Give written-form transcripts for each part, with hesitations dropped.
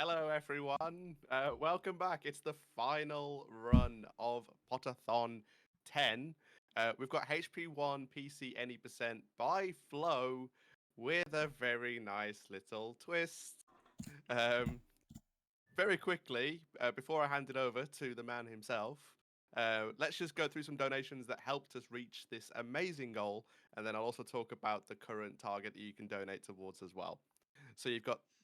Hello, everyone. Welcome back. It's the final run of Potterthon 10. We've got HP1 PC Any percent by Flo with a very nice little twist. Um, Very quickly, before I hand it over to the man himself, let's just go through some donations that helped us reach this amazing goal, and then I'll also talk about the current target that you can donate towards as well. So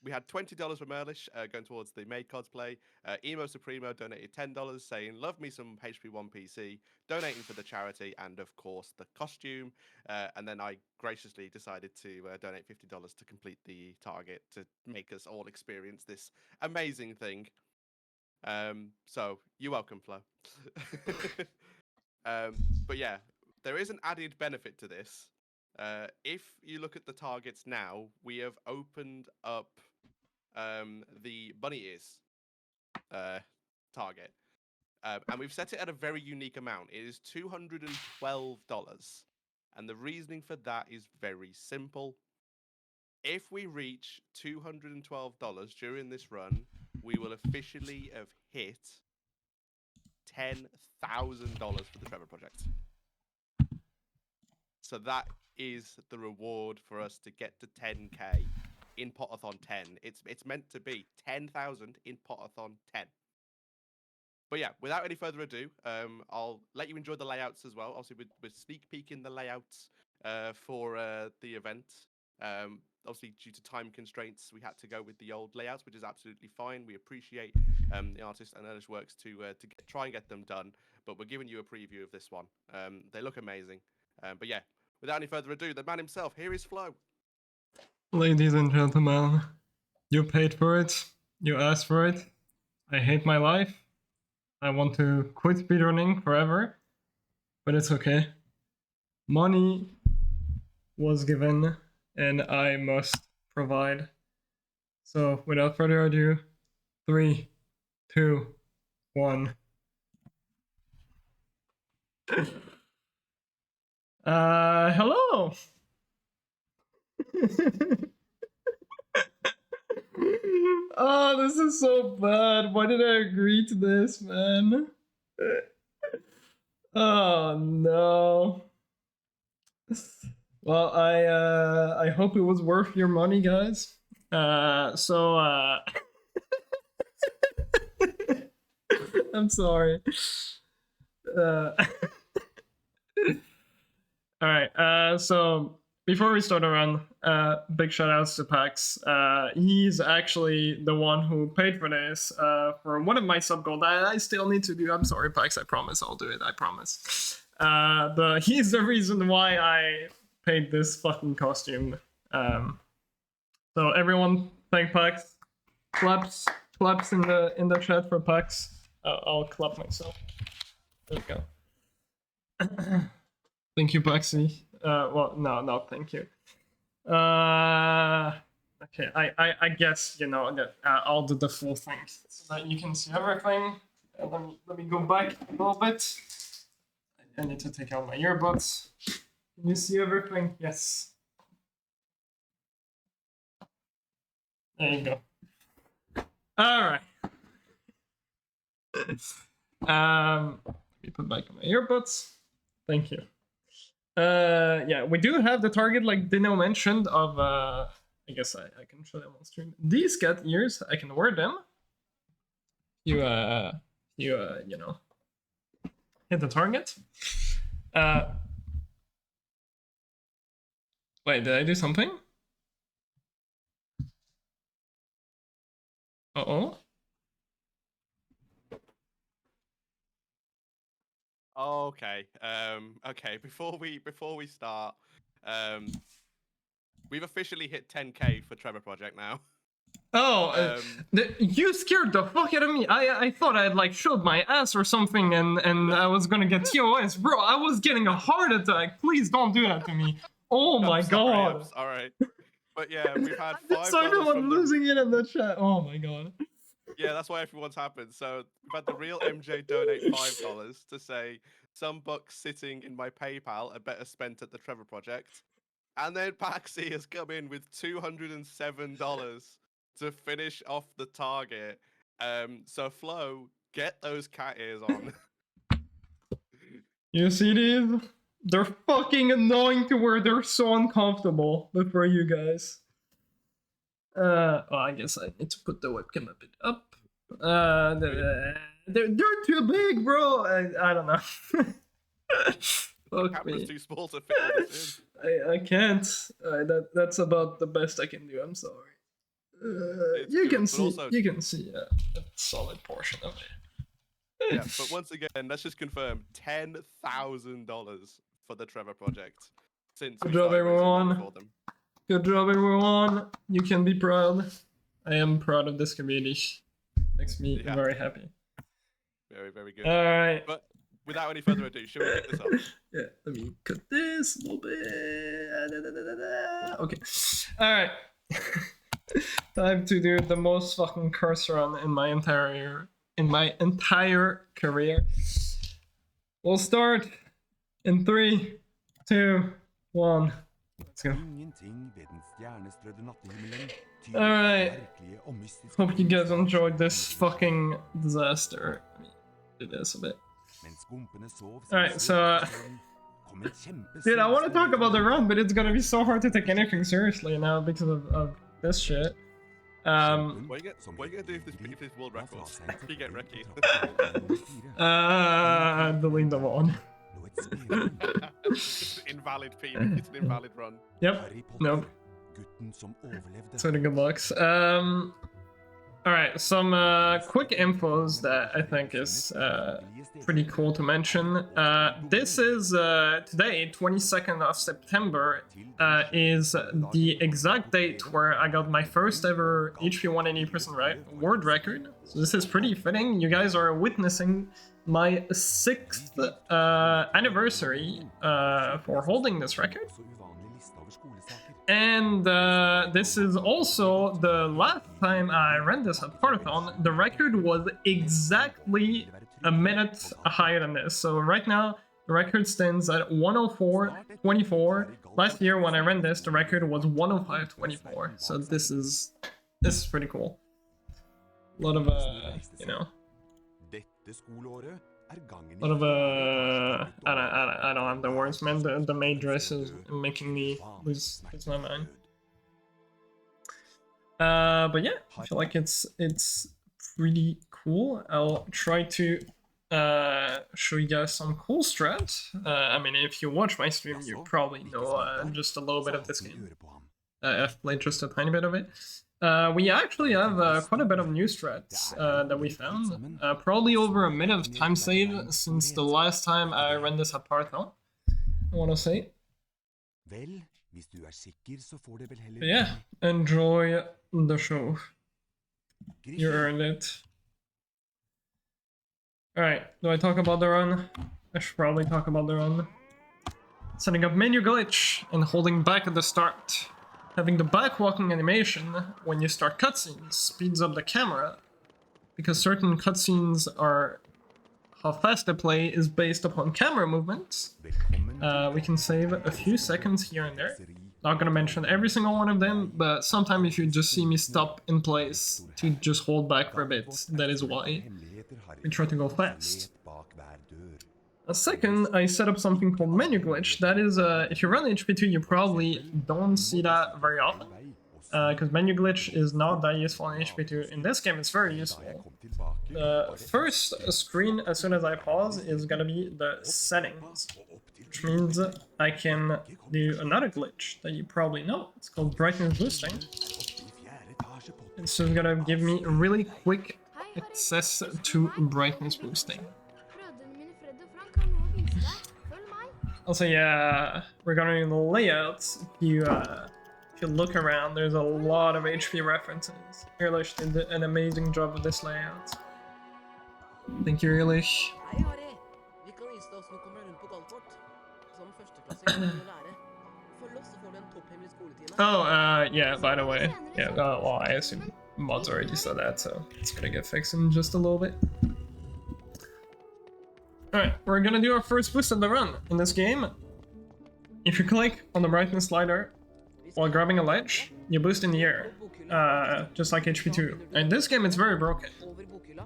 we had $20 from Earlish going towards the Made cosplay. Emo Supremo donated $10, saying love me some HP1 PC, donating for the charity and of course the costume. And then I graciously decided to donate $50 to complete the target to make us all experience this amazing thing. So you're welcome, Flo. But yeah, there is an added benefit to this. If you look at the targets now, we have opened up the bunny ears target, and we've set it at a very unique amount. It is $212, and the reasoning for that is very simple. If we reach $212 during this run, we will officially have hit $10,000 for the Trevor Project. So that is the reward for us to get to 10k in Potterthon 10. It's meant to be 10,000 in Potterthon 10. But yeah, without any further ado, I'll let you enjoy the layouts as well. Obviously, we're sneak peeking the layouts for the event. Obviously, due to time constraints, we had to go with the old layouts, which is absolutely fine. We appreciate the artist and Earlish Works to try and get them done. But we're giving you a preview of this one. They look amazing. But yeah, without any further ado, the man himself, here is Flo. Ladies and gentlemen, you paid for it. You asked for it. I hate my life. I want to quit speedrunning forever. But it's okay. Money was given, and I must provide. So, without further ado, 3, 2, 1. Hello! Oh, this is so bad. Why did I agree to this, man? Oh no. Well, I hope it was worth your money, guys. I'm sorry. All right. So before we start around, big shout outs to Pax. He's actually the one who paid for this for one of my sub goals. I still need to do. I'm sorry, Pax. I promise I'll do it. I promise. But he's the reason why I paid this fucking costume. So everyone, thank Pax. Claps in the chat for Pax. I'll clap myself. There we go. Thank you, Paxi. Well, no, thank you. Okay, I guess you know that I'll do the full thing so that you can see everything. Let me go back a little bit. I need to take out my earbuds. Can you see everything? Yes. There you go. All right. Let me put back on my earbuds. Thank you. Yeah, we do have the target, like Dino mentioned, of I guess I can show them on stream. These cat ears, I can wear them. You know, hit the target. Wait, did I do something? Uh-oh. Okay. Okay. Before we start, we've officially hit 10k for Trevor Project now. Oh, you scared the fuck out of me. I thought I had like showed my ass or something, and I was gonna get TOS, bro. I was getting a heart attack. Please don't do that to me. Oh my god. I'm sorry. But yeah, we've had $5. So everyone losing it in the chat. Oh my god. Yeah, that's why everyone's happened. So we've had the real MJ donate $5 to say some bucks sitting in my PayPal are better spent at the Trevor Project. And then Paxi has come in with $207 to finish off the target. So Flo, get those cat ears on. You see these? They're fucking annoying to wear. They're so uncomfortable. But for you guys. Oh, I guess I need to put the webcam a bit up. They're too big, bro. I don't know. The camera's too small to fit all this in. I can't. That's about the best I can do. I'm sorry. You can see a solid portion of it. Yeah, but once again, let's just confirm $10,000 for the Trevor project. Since good job, everyone. Good job, everyone. You can be proud. I am proud of this community. Makes me very happy. Very, very good. All right. But without any further ado, should we get this up? Yeah, let me cut this a little bit. Okay. All right. Time to do the most fucking curse run in my entire career. We'll start in 3, 2, 1. Let's go. Alright. Hope you guys enjoyed this fucking disaster. Let me do this a bit. Alright, so dude, I want to talk about the run, but it's gonna be so hard to take anything seriously now because of this shit. What are you gonna do if this world records? If you get wrecky? Delete them on. Invalid PB. It's an invalid run. Yep. Nope. So the good lucks. Alright, some quick infos that I think is pretty cool to mention. This is today, 22nd of September, is the exact date where I got my first ever HP1 80% world record. So this is pretty fitting. You guys are witnessing my 6th anniversary for holding this record. And this is also the last time I ran this at Potterthon. The record was exactly a minute higher than this. So right now, the record stands at 104.24. Last year when I ran this, the record was 105.24. So this is pretty cool. A lot of you know. A lot of I don't have the words, man. The maid dress is making me lose my mind. But yeah, I feel like it's pretty cool. I'll try to show you guys some cool strats. I mean, if you watch my stream, you probably know just a little bit of this game. I've played just a tiny bit of it. We actually have quite a bit of new strats that we found. Probably over a minute of time save since the last time I ran this at Potterthon, I want to say. But yeah, enjoy the show. You earned it. Alright, do I talk about the run? I should probably talk about the run. Setting up menu glitch and holding back at the start. Having the backwalking animation when you start cutscenes speeds up the camera, because certain cutscenes are how fast they play is based upon camera movements. We can save a few seconds here and there. Not gonna mention every single one of them, but sometimes if you just see me stop in place to just hold back for a bit, that is why we try to go fast. A second, I set up something called menu glitch. That is, if you run HP2, you probably don't see that very often, because menu glitch is not that useful in HP2. In this game, it's very useful. The first screen, as soon as I pause, is gonna be the settings, which means I can do another glitch that you probably know. It's called brightness boosting. It's just gonna give me really quick access to brightness boosting. Also, yeah, regarding the layouts, if you look around, there's a lot of HP references. Ehrlich did an amazing job with this layout. Thank you, Ehrlich. Oh, yeah, by the way. Yeah, well, I assume mods already said that, so it's gonna get fixed in just a little bit. Alright, we're gonna do our first boost of the run in this game. If you click on the brightness slider, while grabbing a ledge, you boost in the air, just like HP2. In this game, it's very broken.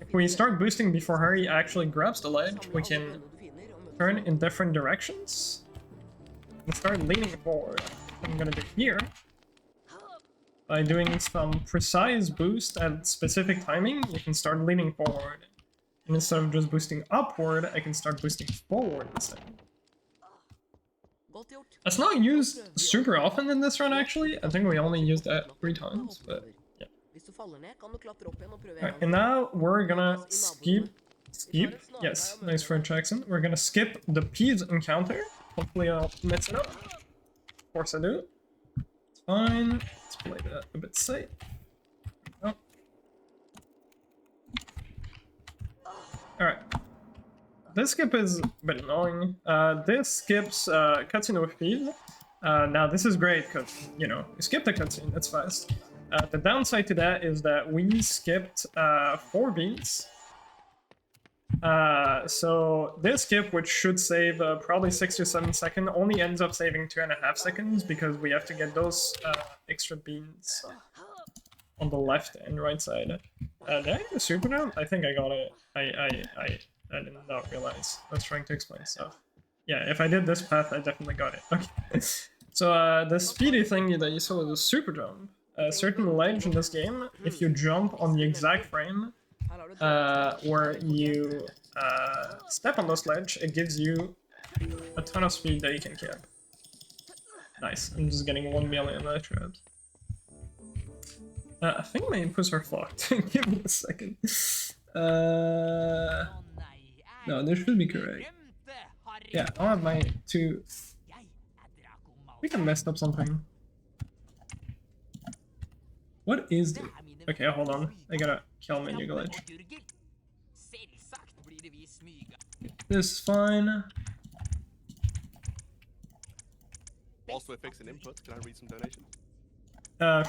If we start boosting before Harry actually grabs the ledge, we can turn in different directions and start leaning forward. I'm gonna do here. By doing some precise boost at specific timing, you can start leaning forward. And instead of just boosting upward, I can start boosting forward instead. It's not used super often in this run, actually. I think we only used that 3 times, but yeah. Alright, and now we're gonna skip. Yes, nice Fred Jackson. We're gonna skip the Peas encounter. Hopefully I'll mess it up. Of course I do. It's fine. Let's play that a bit safe. Oh. Alright. This skip is a bit annoying. This skips cutscene with Peas. Now this is great because, you know, we skipped the cutscene, that's fast. The downside to that is that we skipped 4 beats. So this skip, which should save probably 6 to 7 seconds, only ends up saving 2.5 seconds because we have to get those extra beans on the left and right side. Did I get a super jump? I think I got it. I did not realize. I was trying to explain stuff. Yeah, if I did this path, I definitely got it. Okay. So the speedy thing that you saw was a super jump. A certain ledge in this game, if you jump on the exact frame where you step on this ledge, it gives you a ton of speed that you can keep. Nice. I'm just getting 1 million ledge traps. I think my inputs are fucked. Give me a second. No, this should be correct. Yeah, I'll have my 2. We can mess up something. What is this? Okay, hold on. I gotta kill menu glitch. This is fine. Whilst we're fixing inputs, can I read some donations? Sure.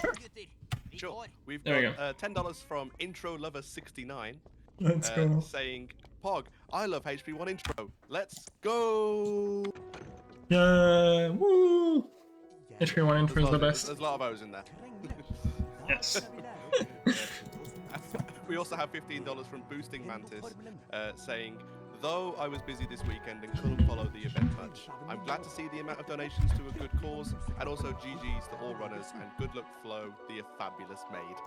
Sure. We've got $10 from Intro Lover 69. Let's go. Saying, Pog, I love HP1 intro. Let's go. Yeah, woo! HP1 intro is the best. There's a lot of O's in there. Yes. We also have $15 from Boosting Mantis, saying, though I was busy this weekend and couldn't follow the event much, I'm glad to see the amount of donations to a good cause, and also GG's to all runners, and good luck Flo, the fabulous maid.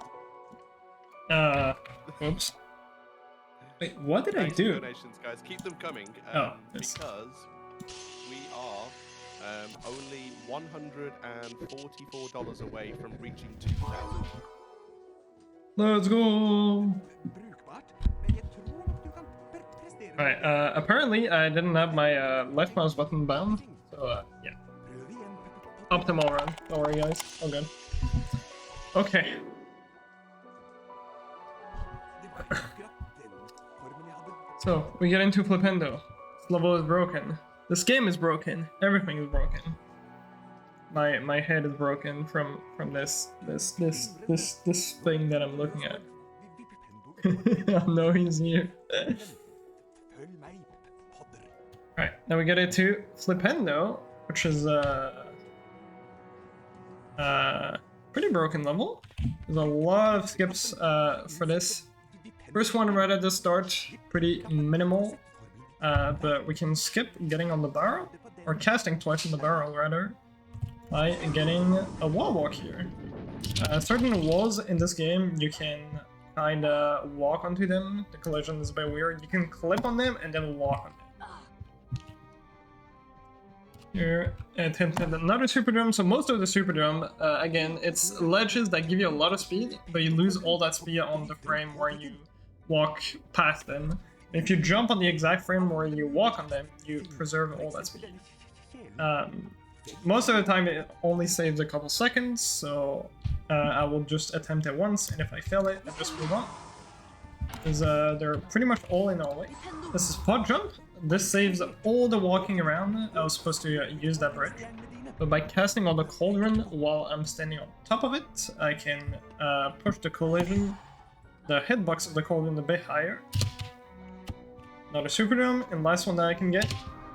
Oops. Wait, what did I do? Donations, guys, keep them coming, because we are only $144 away from reaching 2,000. Let's go! Alright, apparently I didn't have my left mouse button bound, so yeah. Optimal run. Don't worry guys, all good. Okay. So, we get into Flipendo. This level is broken. This game is broken. Everything is broken. My head is broken from this thing that I'm looking at. I know he's here. Alright, now we get into Flipendo, which is pretty broken level. There's a lot of skips for this. First one right at the start, pretty minimal, but we can skip getting on the barrel, or casting twice on the barrel rather, by getting a wall walk here. Certain walls in this game, you can kinda walk onto them. The collision is a bit weird. You can clip on them and then walk on them. Here, attempted another super jump. So most of the super jump, again, it's ledges that give you a lot of speed, but you lose all that speed on the frame where you walk past them. If you jump on the exact frame where you walk on them, you preserve all that speed. Most of the time it only saves a couple seconds, so I will just attempt it once, and if I fail it, I just move on. Because they're pretty much all in all way. This is pod jump. This saves all the walking around. I was supposed to use that bridge. But by casting on the cauldron while I'm standing on top of it, I can push the collision, the hitbox of the cauldron a bit higher. Another super jump, and last one that I can get.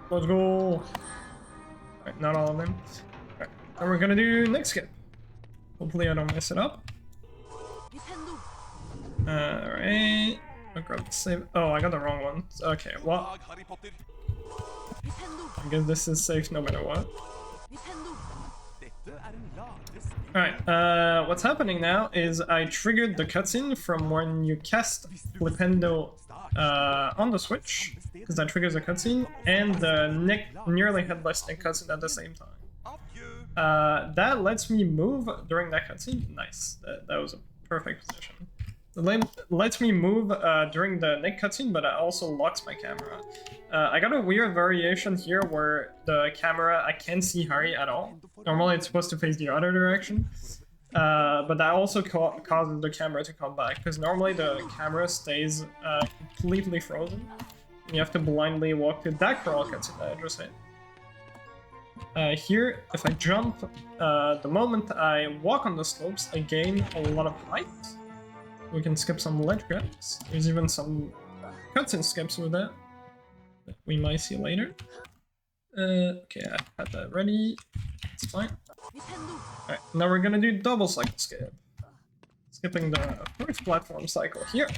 Let's go! Alright, not all of them. Alright, and we're gonna do next skip. Hopefully I don't mess it up. Alright. I'll grab the save. Oh, I got the wrong one. Okay, well. I guess this is safe no matter what. Alright, what's happening now is I triggered the cutscene from when you cast Flipendo on the Switch, because that triggers a cutscene, and the nearly headless Nick cutscene at the same time. That lets me move during that cutscene. Nice. That was a perfect position. It lets me move during the Nick cutscene, but it also locks my camera. I got a weird variation here where the camera, I can't see Harry at all. Normally it's supposed to face the other direction. But that also causes the camera to come back, because normally the camera stays completely frozen. You have to blindly walk to that crawl cutscene that I just hit. Here, if I jump, the moment I walk on the slopes, I gain a lot of height. We can skip some ledge grabs. There's even some cutscene skips with that we might see later. Okay, I had that ready. It's fine. Alright, now we're gonna do double cycle skip. Skipping the first platform cycle here.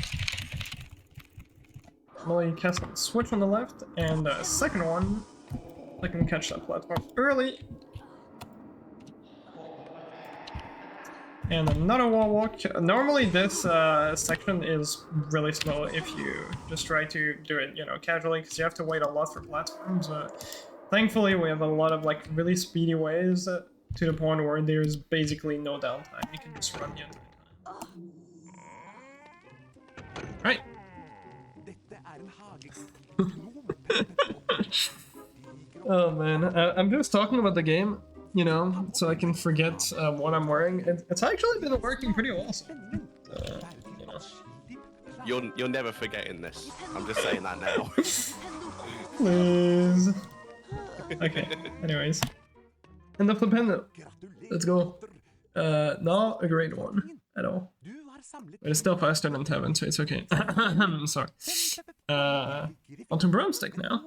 Normally casting the switch on the left, and the second one, I can catch that platform early. And another wall walk. Normally this section is really slow if you just try to do it, you know, casually, because you have to wait a lot for platforms. Thankfully, we have a lot of like really speedy ways to the point where there's basically no downtime. You can just run the entire time. Right. Oh man, I'm just talking about the game, you know, so I can forget what I'm wearing. It's actually been working pretty well. So, you know. You're never forgetting this. I'm just saying that now. Please. Okay. Anyways, and the Flipendo. Let's go. Not a great one at all. But it's still faster than Tevin, so it's okay. I'm sorry. Onto Broomstick now.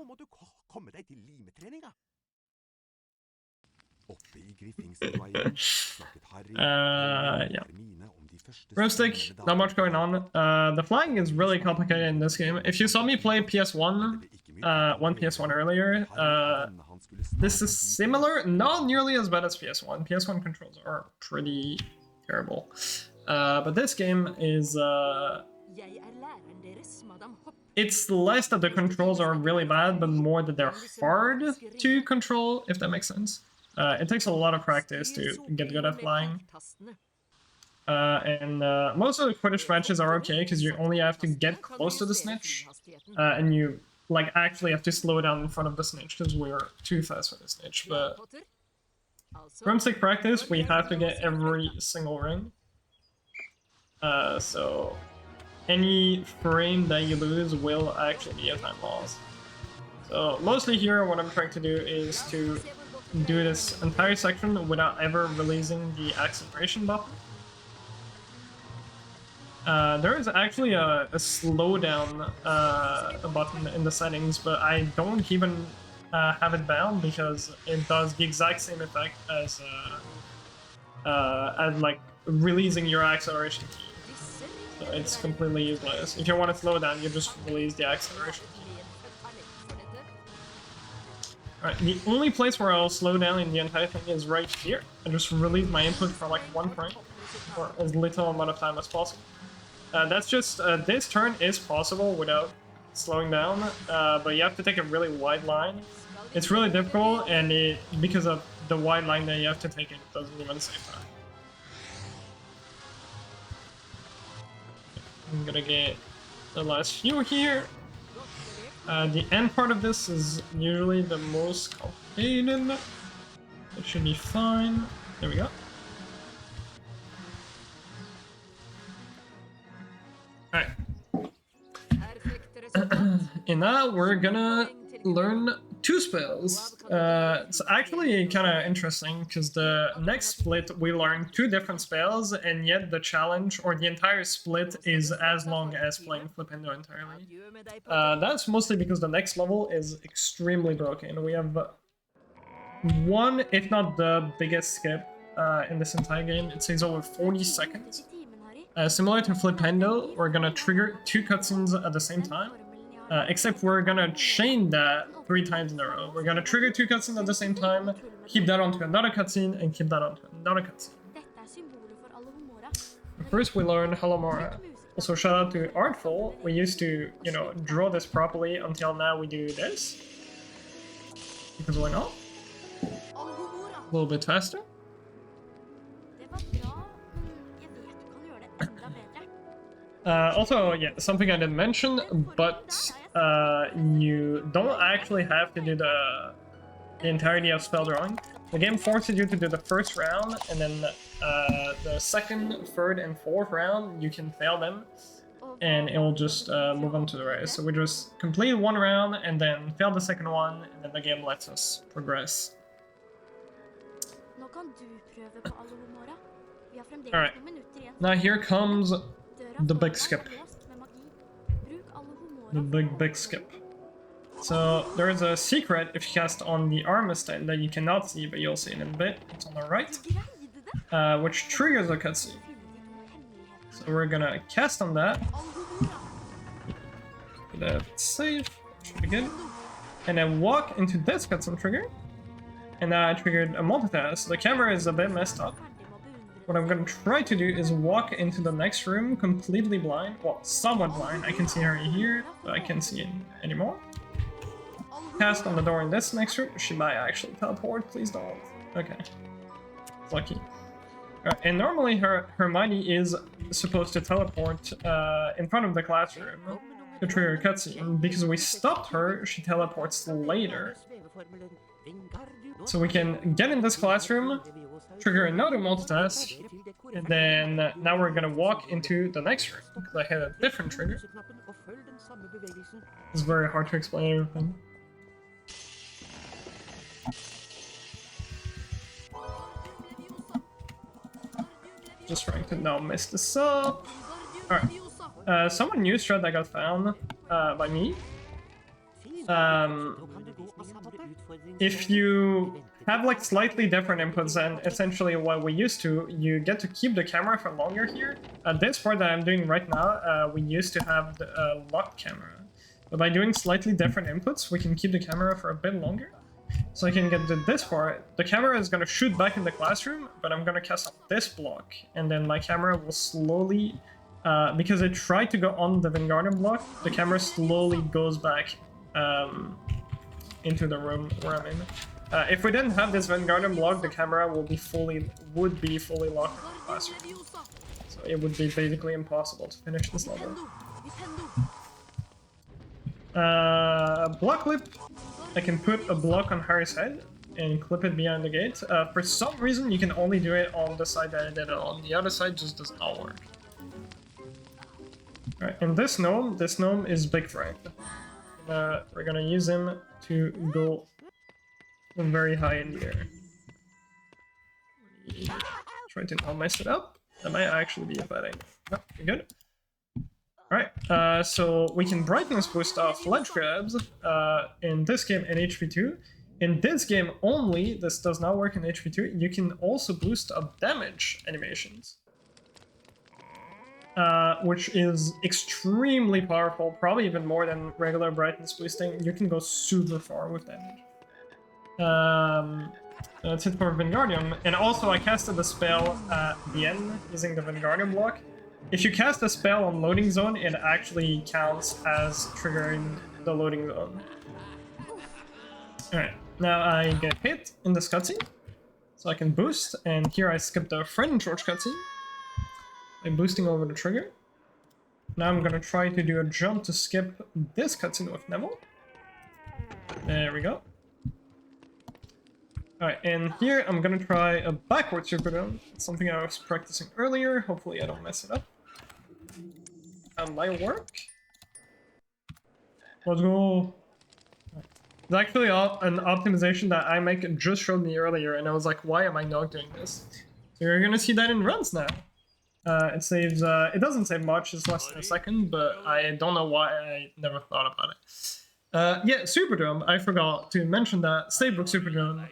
Yeah. Broomstick, not much going on. The flying is really complicated in this game. If you saw me play PS1, one PS1 earlier, this is similar, not nearly as bad as PS1. PS1 controls are pretty terrible. But this game is, it's less that the controls are really bad, but more that they're hard to control, if that makes sense. It takes a lot of practice to get good at flying. And most of the Quidditch matches are okay, because you only have to get close to the snitch, and you like actually have to slow down in front of the snitch, because we're too fast for the snitch. But Broomstick practice, we have to get every single ring. So any frame that you lose will actually be a time loss. So mostly here, what I'm trying to do is to do this entire section without ever releasing the acceleration button. There is actually a slowdown button in the settings, but I don't even have it bound, because it does the exact same effect as like releasing your acceleration key. So it's completely useless. If you want to slow down, you just release the acceleration key. Alright, the only place where I'll slow down in the entire thing is right here. I just release my input for like 1 frame, or as little amount of time as possible. That's just, this turn is possible without slowing down, but you have to take a really wide line. It's really difficult, and because of the wide line that you have to take, it doesn't even save time. I'm gonna get the last few here. The end part of this is usually the most complicated. It should be fine. There we go. Alright. In that, we're gonna learn 2 spells. It's actually kind of interesting, because the next split we learn 2 different spells, and yet the challenge, or the entire split, is as long as playing Flipendo entirely. That's mostly because the next level is extremely broken. We have one, if not the biggest skip in this entire game. It saves over 40 seconds. Similar to Flipendo, we're gonna trigger 2 cutscenes at the same time. Except we're gonna chain that 3 times in a row. We're gonna trigger 2 cutscenes at the same time, keep that onto another cutscene, and keep that onto another cutscene. First we learn Halomora. Also shout out to Artful. We used to, you know, draw this properly until now we do this. Because why not? A little bit faster. Also, yeah, something I didn't mention, but you don't actually have to do the entirety of spell drawing. The game forces you to do the first round, and then the second, third, and fourth round, you can fail them, and it will just move on to the rest. So we just complete 1 round, and then fail the second one, and then the game lets us progress. Alright, now here comes the big skip. The big skip. So there is a secret if you cast on the Armistead that you cannot see, but you'll see it in a bit. It's on the right, which triggers a cutscene. So we're gonna cast on that. Let's save. Should be good. And then walk into this cutscene trigger. And now I triggered a multitask. The camera is a bit messed up. What I'm gonna try to do is walk into the next room completely blind. Well, somewhat blind. I can see her here, but I can't see it anymore. Cast on the door in this next room. She might actually teleport. Please don't. Okay. Lucky. And normally Hermione is supposed to teleport in front of the classroom to trigger a cutscene. Because we stopped her, she teleports later. So we can get in this classroom, trigger another multitask, and then now we're gonna walk into the next room, because I had a different trigger. It's very hard to explain everything. Just trying to not mess this up. Alright. Some new strat that got found by me. If you have like slightly different inputs than essentially what we used to, you get to keep the camera for longer here. This part that I'm doing right now, we used to have the locked camera. But by doing slightly different inputs, we can keep the camera for a bit longer. So I can get to this part. The camera is going to shoot back in the classroom, but I'm going to cast off this block. And then my camera will slowly, because I tried to go on the Wingardium block, the camera slowly goes back into the room where I'm in. If we didn't have this Wingardium block, the camera would be fully locked in the classroom. So it would be basically impossible to finish this level. Block clip. I can put a block on Harry's head and clip it behind the gate. For some reason, you can only do it on the side that I did it on. The other side just does not work. Alright, and this gnome is Big Frank. We're gonna use him to go very high in the air. Try to not mess it up. That might actually be a bad idea. No, we're good. Alright, so we can brightness boost off ledge grabs in this game in HP2. In this game only, this does not work in HP2, you can also boost up damage animations. Which is extremely powerful, probably even more than regular brightness boosting. You can go super far with damage. That's it for Wingardium. And also I casted the spell at the end using the Wingardium block. If you cast a spell on loading zone, it actually counts as triggering the loading zone. Alright, now I get hit in this cutscene, so I can boost, and here I skip the Fred and George cutscene by boosting over the trigger. Now I'm gonna try to do a jump to skip this cutscene with Neville. There we go. Alright, and here I'm gonna try a backward Superdome. It's something I was practicing earlier, hopefully I don't mess it up. Might work. Let's go. It's actually an optimization that I make just showed me earlier, and I was like, why am I not doing this? So you're gonna see that in runs now. It saves, it doesn't save much, it's less than a second, but I don't know why I never thought about it. Yeah, Superdome, I forgot to mention that Statebook Superdome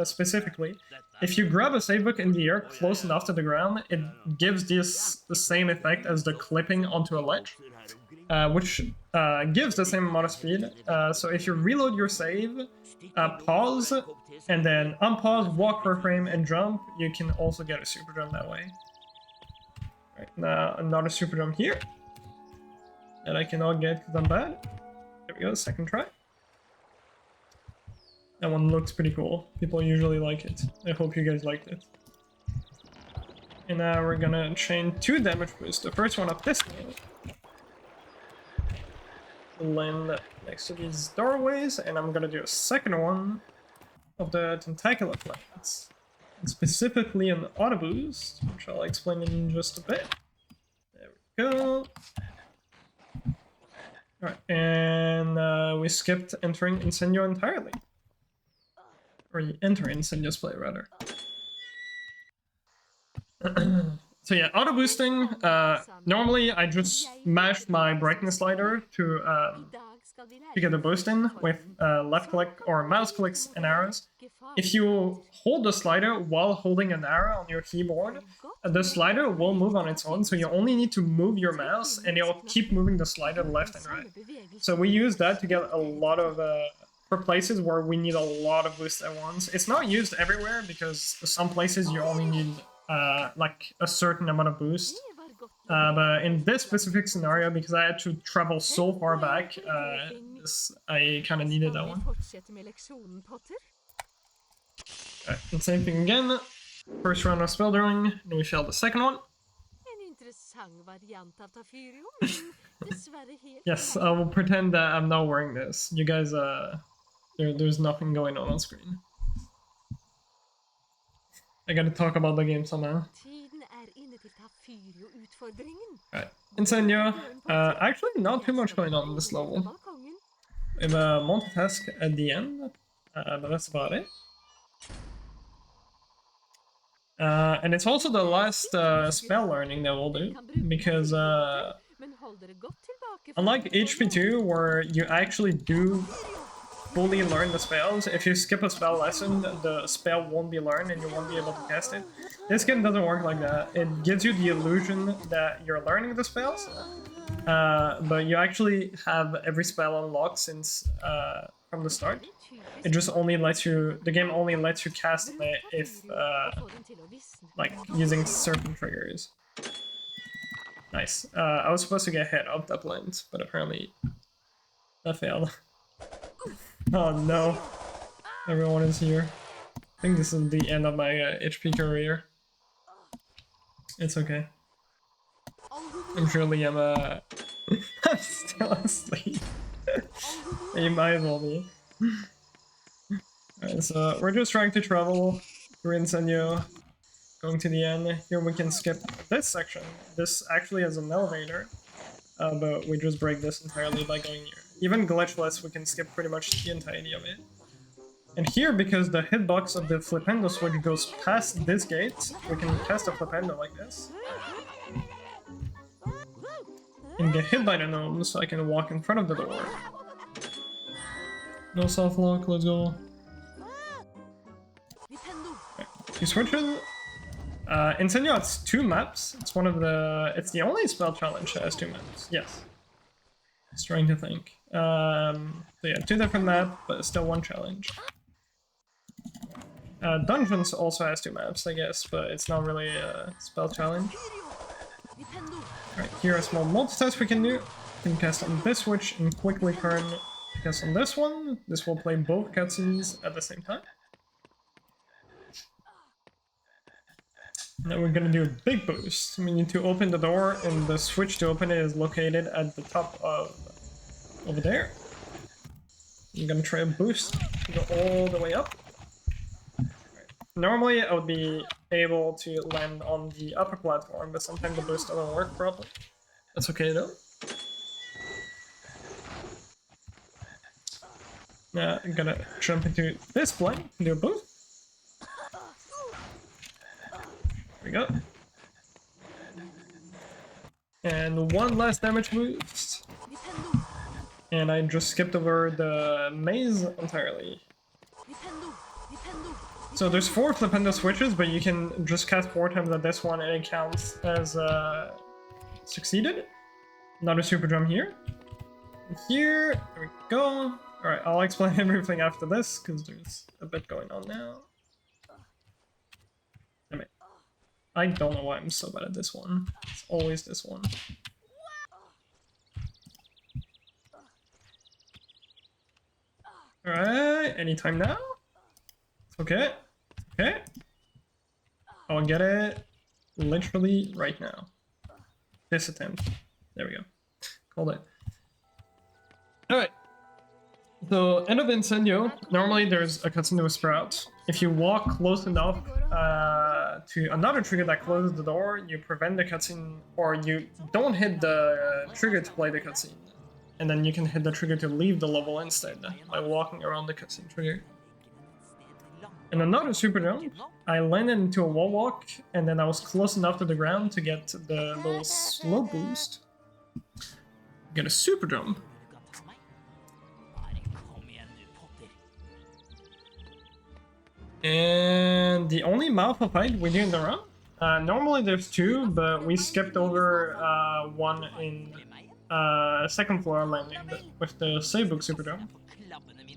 specifically if you grab a save book in the air close enough to the ground, it gives this the same effect as the clipping onto a ledge, which gives the same amount of speed. So if you reload your save, pause, and then unpause, walk for a frame, and jump, you can also get a super jump that way. Right, now another super jump here that I cannot get because I'm bad. There we go, second try. That one looks pretty cool. People usually like it. I hope you guys liked it. And now we're gonna chain 2 damage boosts. The first one up this way. Land next to these doorways, and I'm gonna do a second one of the tentacular plants. And specifically an auto boost, which I'll explain in just a bit. There we go. Alright, and we skipped entering Incendio entirely. Or you enter Incendious play, rather. So yeah, auto boosting. Normally, I just mash my brightness slider to get a boost in with left click or mouse clicks and arrows. If you hold the slider while holding an arrow on your keyboard, the slider will move on its own, so you only need to move your mouse and it'll keep moving the slider left and right. So we use that to get a lot of for places where we need a lot of boosts at once. It's not used everywhere because some places you only need like a certain amount of boost. But in this specific scenario, because I had to travel so far back, I kind of needed that one. And same thing again. First round of spell drawing, and we failed the second one. Yes, I will pretend that I'm not wearing this. You guys, there's nothing going on screen. I gotta talk about the game somehow. Alright, Incendio. Actually, not too much going on in this level. We have a multitask at the end, but that's about it. And it's also the last spell learning that we'll do, because unlike HP2, where you actually do fully learn the spells, if you skip a spell lesson, the spell won't be learned and you won't be able to cast it. This game doesn't work like that. It gives you the illusion that you're learning the spells, but you actually have every spell unlocked since from the start. It just only lets you, the game only lets you cast it if, like, using certain triggers. Nice. I was supposed to get hit up that plant, but apparently that failed. Oh no. Everyone is here. I think this is the end of my HP career. It's okay. I'm sure Liam, I'm still asleep. You might as well be. Alright, so we're just trying to travel through Incendio, going to the end. Here we can skip this section. This actually has an elevator, but we just break this entirely by going here. Even glitchless, we can skip pretty much the entirety of it. And here, because the hitbox of the flipendo switch goes past this gate, we can cast a flipendo like this. And get hit by the gnome, so I can walk in front of the door. No soft lock, let's go. Okay. Two switches. Incendio has 2 maps. It's one of the... It's the only spell challenge that has 2 maps. Yes. Just trying to think. So yeah, 2 different maps, but still 1 challenge. Dungeons also has 2 maps, I guess, but it's not really a spell challenge. Alright, here a small multitask we can do. We can cast on this switch and quickly turn cast on this one. This will play both cutscenes at the same time. Now we're gonna do a big boost. We need to open the door, and the switch to open it is located at the top of over there. I'm gonna try a boost to go all the way up. Normally I would be able to land on the upper platform, but sometimes the boost doesn't work properly. That's okay though. Now I'm gonna jump into this plane, do a boost. There we go. And 1 last damage boost. And I just skipped over the maze entirely. So there's 4 Flipendo switches, but you can just cast 4 times at this one and it counts as succeeded. Another super jump here. Here, there we go. Alright, I'll explain everything after this, because there's a bit going on now. Damn it. I don't know why I'm so bad at this one. It's always this one. Alright, anytime now? Okay. Okay. I'll get it literally right now. This attempt. There we go. Called it. Alright. So, end of Incendio, normally there's a cutscene to a sprout. If you walk close enough to another trigger that closes the door, you prevent the cutscene, or you don't hit the trigger to play the cutscene. And then you can hit the trigger to leave the level instead, by walking around the cutscene trigger. And another super jump, I landed into a wall walk, and then I was close enough to the ground to get the little slow boost. Get a super jump. And the only mouthful fight we do in the run, normally there's 2, but we skipped over one in second floor landing with the Saybook super jump.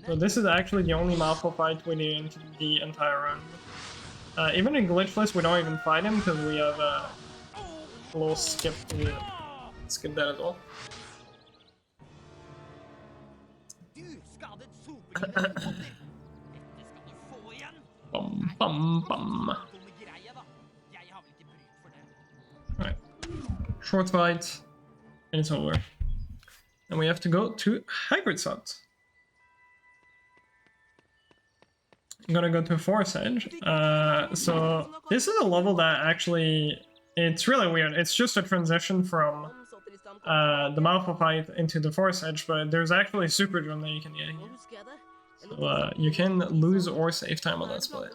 So this is actually the only mouthful fight we do in the entire run. Even in glitchless, we don't even fight him because we have a little skip to skip that as well. Bum, bum, bum. Alright. Short fight, and it's over. And we have to go to Hybrid Sot. I'm gonna go to Forest Edge. So this is a level that actually, it's really weird. It's just a transition from the mouthful fight into the Forest Edge, but there's actually a super jump that you can get here. So you can lose or save time on that split.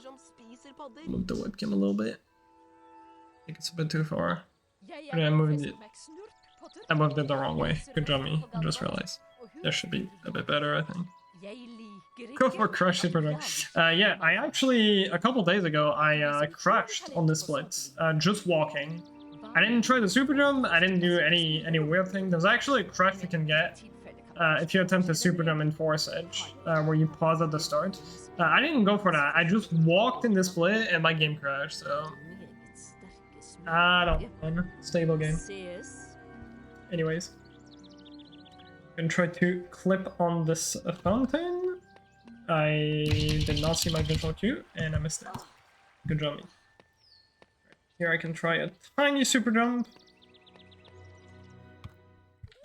Move the webcam a little bit. I think it's a bit too far. I moved it. I moved it the wrong way. Good job, me. I just realized. That should be a bit better, I think. Go for Crush Super Jump. Yeah, I actually, a couple days ago, I crashed on the split, just walking. I didn't try the super jump, I didn't do any weird thing. There's actually a crash you can get if you attempt a super jump in Forest Edge, where you pause at the start. I didn't go for that, I just walked in the split and my game crashed, so... I don't know, stable game. Anyways. I'm gonna try to clip on this fountain. I did not see my visual cue, and I missed it. Good job, me. Here I can try a tiny super jump.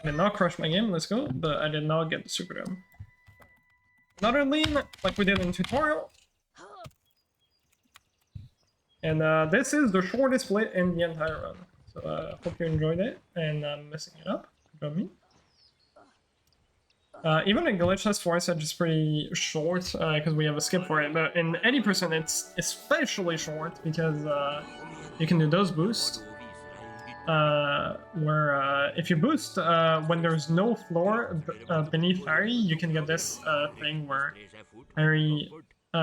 I did not crush my game, let's go, but I did not get the super jump. Another lean, like we did in tutorial. And this is the shortest split in the entire run. So hope you enjoyed it, and I'm messing it up. Good job, me. Even in glitchless, Forest Edge is pretty short because we have a skip for it, but in 80% it's especially short because you can do those boosts. Where if you boost when there's no floor beneath Harry, you can get this thing where Harry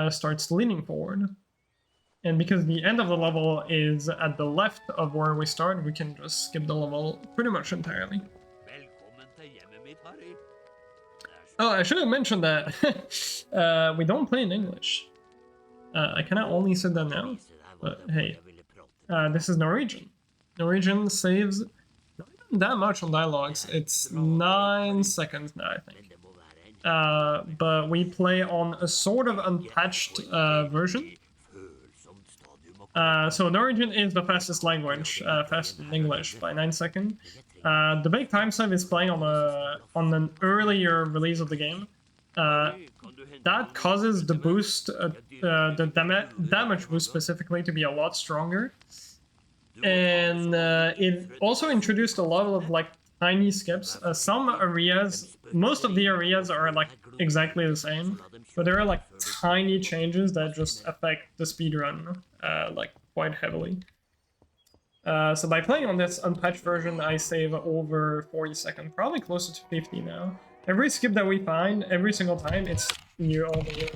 starts leaning forward. And because the end of the level is at the left of where we start, we can just skip the level pretty much entirely. Oh, I should have mentioned that we don't play in English. I cannot only say that now, but hey, this is Norwegian. Norwegian saves not even that much on dialogues. It's 9 seconds now, I think. But we play on a sort of unpatched version. So Norwegian is the fastest language, faster than English by 9 seconds. The big time save is playing on an earlier release of the game. That causes the boost, the damage boost specifically, to be a lot stronger. And it also introduced a lot of like tiny skips. Some areas, most of the areas are like exactly the same, but there are like tiny changes that just affect the speedrun like quite heavily. So by playing on this unpatched version, I save over 40 seconds, probably closer to 50 now. Every skip that we find, every single time, it's near all the way.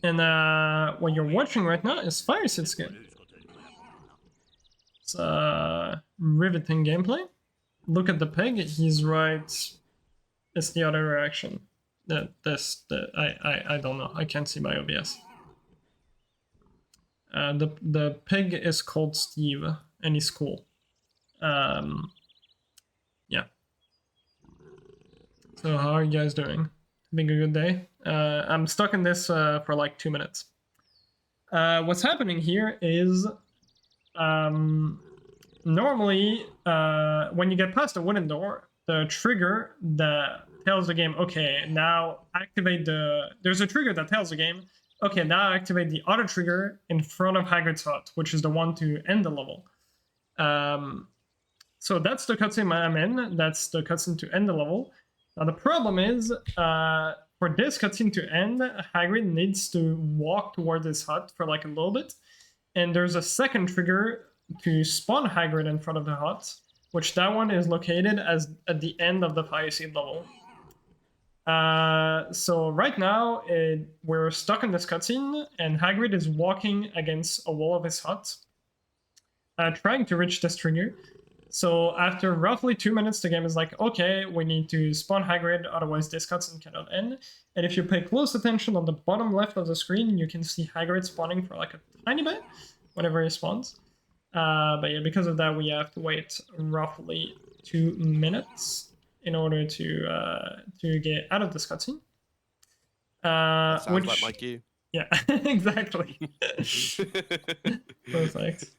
And what you're watching right now is Fire Seed Skip. It's riveting gameplay. Look at the pig, he's right. It's the other direction. I don't know. I can't see my OBS. The pig is called Steve, and he's cool. Yeah. So how are you guys doing? Having a good day? I'm stuck in this for like 2 minutes. What's happening here is normally when you get past a wooden door, the trigger that tells the game, okay, now activate there's a trigger that tells the game, okay, now activate the auto trigger in front of Hagrid's hut, which is the one to end the level. So that's the cutscene I'm in. That's the cutscene to end the level. Now the problem is, for this cutscene to end, Hagrid needs to walk towards his hut for like a little bit, and there's a second trigger to spawn Hagrid in front of the hut, which that one is located at the end of the Fire Seed level. So right now we're stuck in this cutscene, and Hagrid is walking against a wall of his hut, trying to reach this trigger. So after roughly 2 minutes, the game is like, okay, we need to spawn Hagrid, otherwise this cutscene cannot end. And if you pay close attention on the bottom left of the screen, you can see Hagrid spawning for like a tiny bit whenever he spawns. But yeah, because of that, we have to wait roughly 2 minutes in order to get out of this cutscene. Sounds like my queue. Yeah, exactly. Perfect.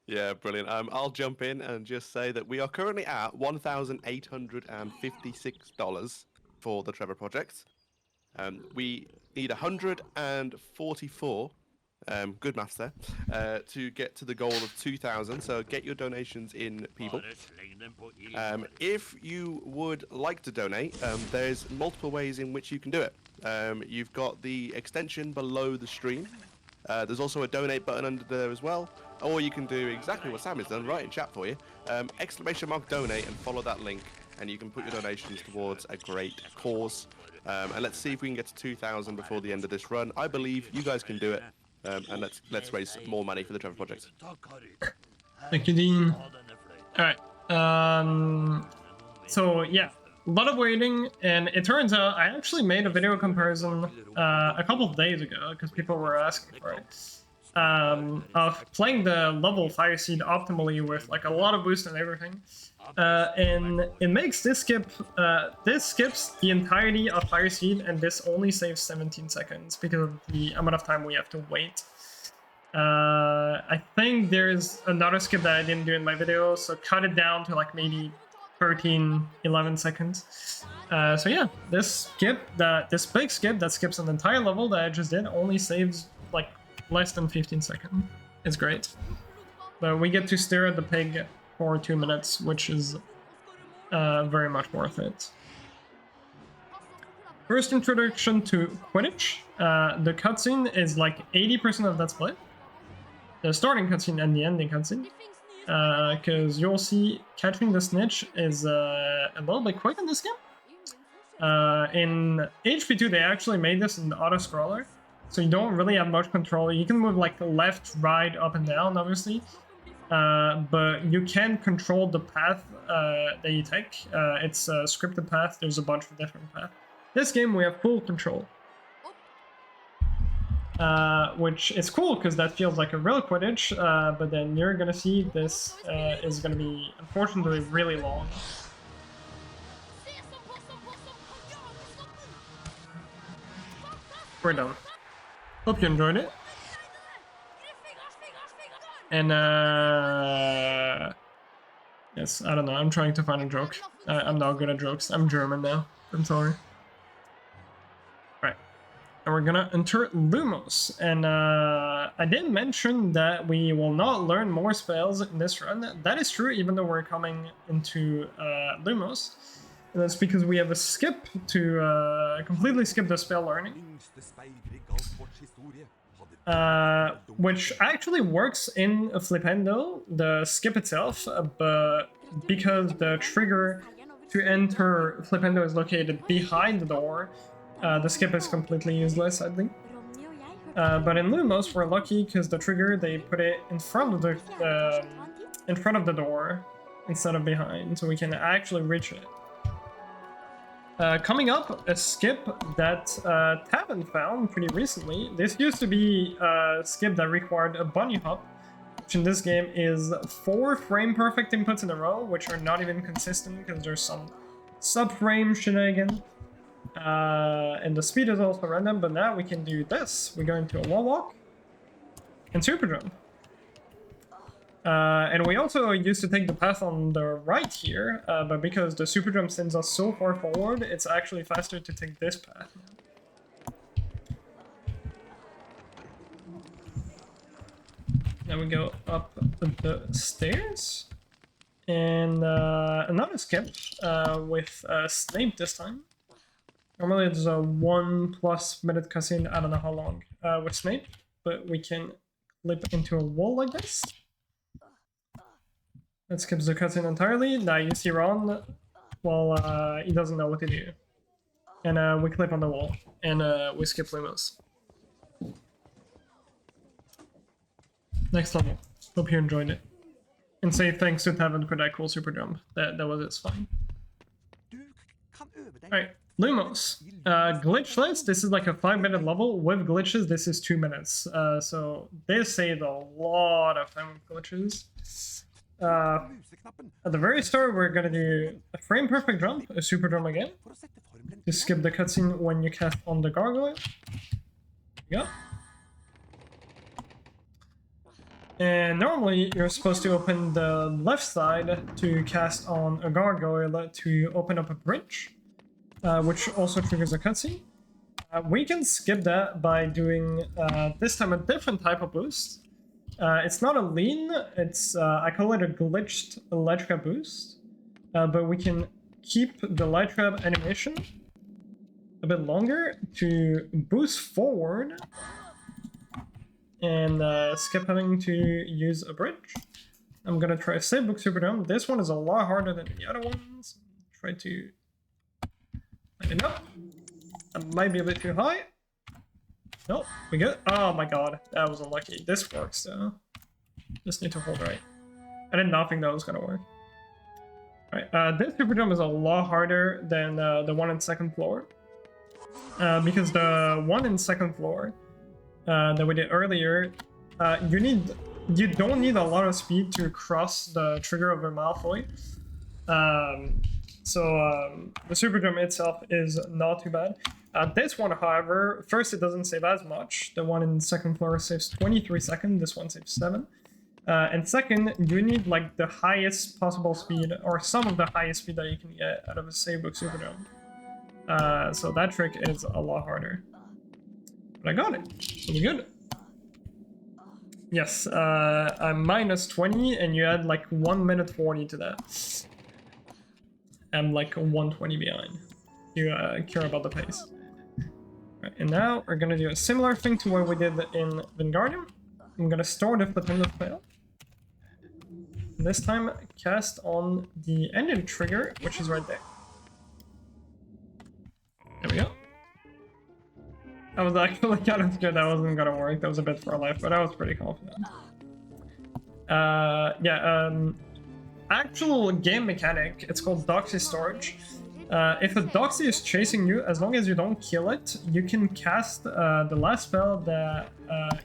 Yeah, brilliant. I'll jump in and just say that we are currently at $1,856 for the Trevor project. We need 144. Good maths there. To get to the goal of 2,000. So get your donations in, people. If you would like to donate, there's multiple ways in which you can do it. You've got the extension below the stream. There's also a donate button under there as well. Or you can do exactly what Sam has done right in chat for you. ! Donate and follow that link, and you can put your donations towards a great cause. And let's see if we can get to 2,000 before the end of this run. I believe you guys can do it. And let's raise more money for the Trevor project. Thank you, Dean. Alright. So yeah, a lot of waiting, and it turns out I actually made a video comparison a couple of days ago because people were asking for it. Of playing the level Fire Seed optimally with like a lot of boost and everything, and it makes this skips the entirety of Fire Seed, and this only saves 17 seconds because of the amount of time we have to wait. I think there's another skip that I didn't do in my video, so cut it down to like maybe 11 seconds. So yeah, this big skip that skips an entire level that I just did only saves like less than 15 seconds. It's great. But we get to stare at the pig for 2 minutes, which is very much worth it. First introduction to Quidditch. The cutscene is like 80% of that split. The starting cutscene and the ending cutscene. Because you'll see catching the snitch is a little bit quick in this game. In HP2 they actually made this in the auto-scroller, so you don't really have much control. You can move like left, right, up and down, obviously. But you can control the path that you take. It's a scripted path. There's a bunch of different paths. This game we have full control. Which is cool because that feels like a real Quidditch, but then you're gonna see this is gonna be, unfortunately, really long. We're done. Hope you enjoyed it. And yes, I don't know, I'm trying to find a joke. I'm not good at jokes. I'm German now. I'm sorry. Right. And we're gonna enter Lumos. And I did mention that we will not learn more spells in this run. That is true, even though we're coming into Lumos. And that's because we have a skip to completely skip the spell learning. Which actually works in Flipendo, the skip itself, but because the trigger to enter Flipendo is located behind the door, the skip is completely useless, I think. But in Lumos, we're lucky because the trigger, they put it in front of the door instead of behind, so we can actually reach it. Coming up, a skip that Tavin found pretty recently. This used to be a skip that required a bunny hop, which in this game is 4 frame perfect inputs in a row, which are not even consistent because there's some subframe shenanigans. And the speed is also random, but now we can do this. We go into a wall walk and super jump. And we also used to take the path on the right here, but because the super jump sends us so far forward, it's actually faster to take this path now. Now we go up the stairs. And another skip with Snape this time. Normally it's a 1+ minute cutscene, I don't know how long, with Snape, but we can clip into a wall like this. That skips the cutscene entirely. Now you see Ron, well, he doesn't know what to do. And we clip on the wall, and we skip Lumos. Next level. Hope you enjoyed it. And say thanks to Tavin for that cool super jump. That was its fine. Alright, Lumos. Glitchless, this is like a 5-minute level. With glitches, this is 2 minutes. So they saved a lot of time with glitches. At the very start, we're gonna do a frame perfect jump, a super jump again. To skip the cutscene when you cast on the gargoyle. Yeah. And normally, you're supposed to open the left side to cast on a gargoyle to open up a bridge, which also triggers a cutscene. We can skip that by doing, this time, a different type of boost. It's not a lean, it's, I call it a glitched Elytra boost, but we can keep the Elytra animation a bit longer to boost forward and skip having to use a bridge. I'm gonna try Savebook Super Jump. This one is a lot harder than the other ones. Try to line it up. That might be a bit too high. Nope, we good? Oh my god, that was unlucky. This works though. Just need to hold right. I did not think that was gonna work. Alright, this super jump is a lot harder than the one in second floor. Because the one in second floor that we did earlier, you don't need a lot of speed to cross the trigger of a Malfoy. So the super jump itself is not too bad. This one, however, first it doesn't save as much. The one in second floor saves 23 seconds, this one saves 7. And second, you need like the highest possible speed, or some of the highest speed that you can get out of a Savebook super jump. So that trick is a lot harder. But I got it, so we're good. Yes, I'm minus 20, and you add like 1 minute 40 to that. I'm like 120 behind. You care about the pace. Right, and now we're gonna do a similar thing to what we did in Wingardium. I'm gonna store the Flipendo spell. This time, cast on the ending trigger, which is right there. There we go. I was actually kind of scared that wasn't gonna work. That was a bit far left, but I was pretty confident. Actual game mechanic, it's called Doxy Storage. If a Doxy is chasing you, as long as you don't kill it, you can cast the last spell that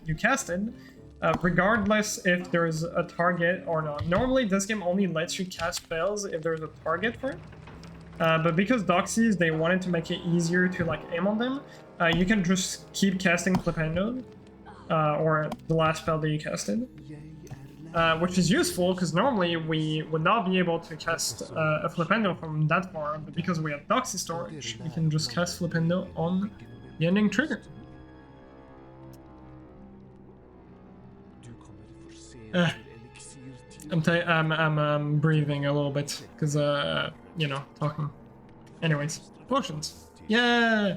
you casted, regardless if there's a target or not. Normally, this game only lets you cast spells if there's a target for it. But because Doxies, they wanted to make it easier to like aim on them, you can just keep casting Flipendo, or the last spell that you casted. Which is useful, because normally we would not be able to cast a Flipendo from that far, but because we have Doxy Storage, we can just cast Flipendo on the ending trigger. I'm breathing a little bit, because, you know, talking. Anyways, potions. Yeah!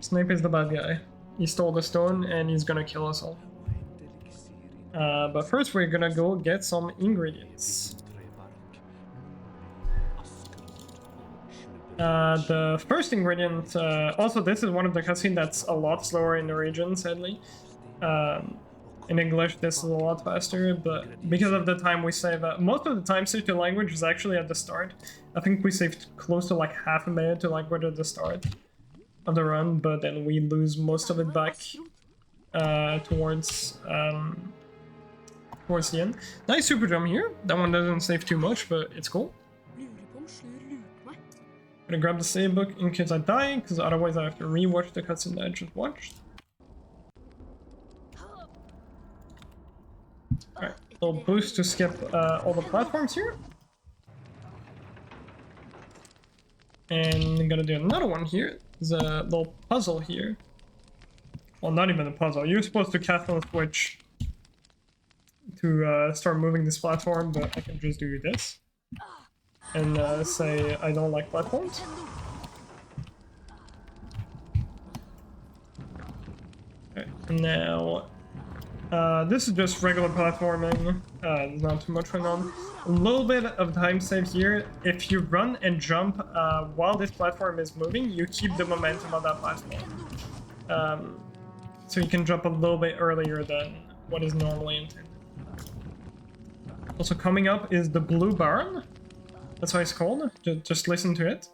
Snape is the bad guy. He stole the stone, and he's gonna kill us all. But first we're gonna go get some ingredients. The first ingredient, also this is one of the cutscenes that's a lot slower in Norwegian, sadly. In English this is a lot faster, but because of the time we save, most of the time saved to language is actually at the start. I think we saved close to like half a minute to language at the start of the run, but then we lose most of it back towards the end. Nice super jump here. That one doesn't save too much, but it's cool. I'm gonna grab the save book in case I die, because otherwise I have to rewatch the cutscene that I just watched. Alright, little boost to skip all the platforms here. And I'm gonna do another one here. There's a little puzzle here. Well, not even a puzzle. You're supposed to cast on a switch to start moving this platform, but I can just do this. And say I don't like platforms. Okay, and now this is just regular platforming. There's not too much going on. A little bit of time saved here. If you run and jump while this platform is moving, you keep the momentum of that platform. So you can jump a little bit earlier than what is normally intended. Also coming up is the Blue Barn. That's how it's called. Just listen to it.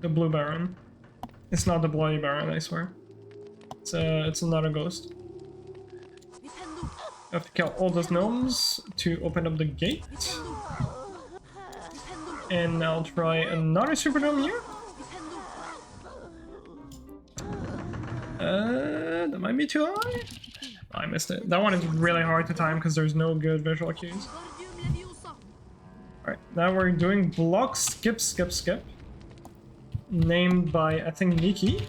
The Blue Baron. It's not the Bloody Baron, I swear. It's another ghost. You have to kill all those gnomes to open up the gate. And I'll try another super gnome here. That might be too high. I missed it. That one is really hard to time because there's no good visual cues. Alright, now we're doing block skip skip skip. Named by, I think, Nikki.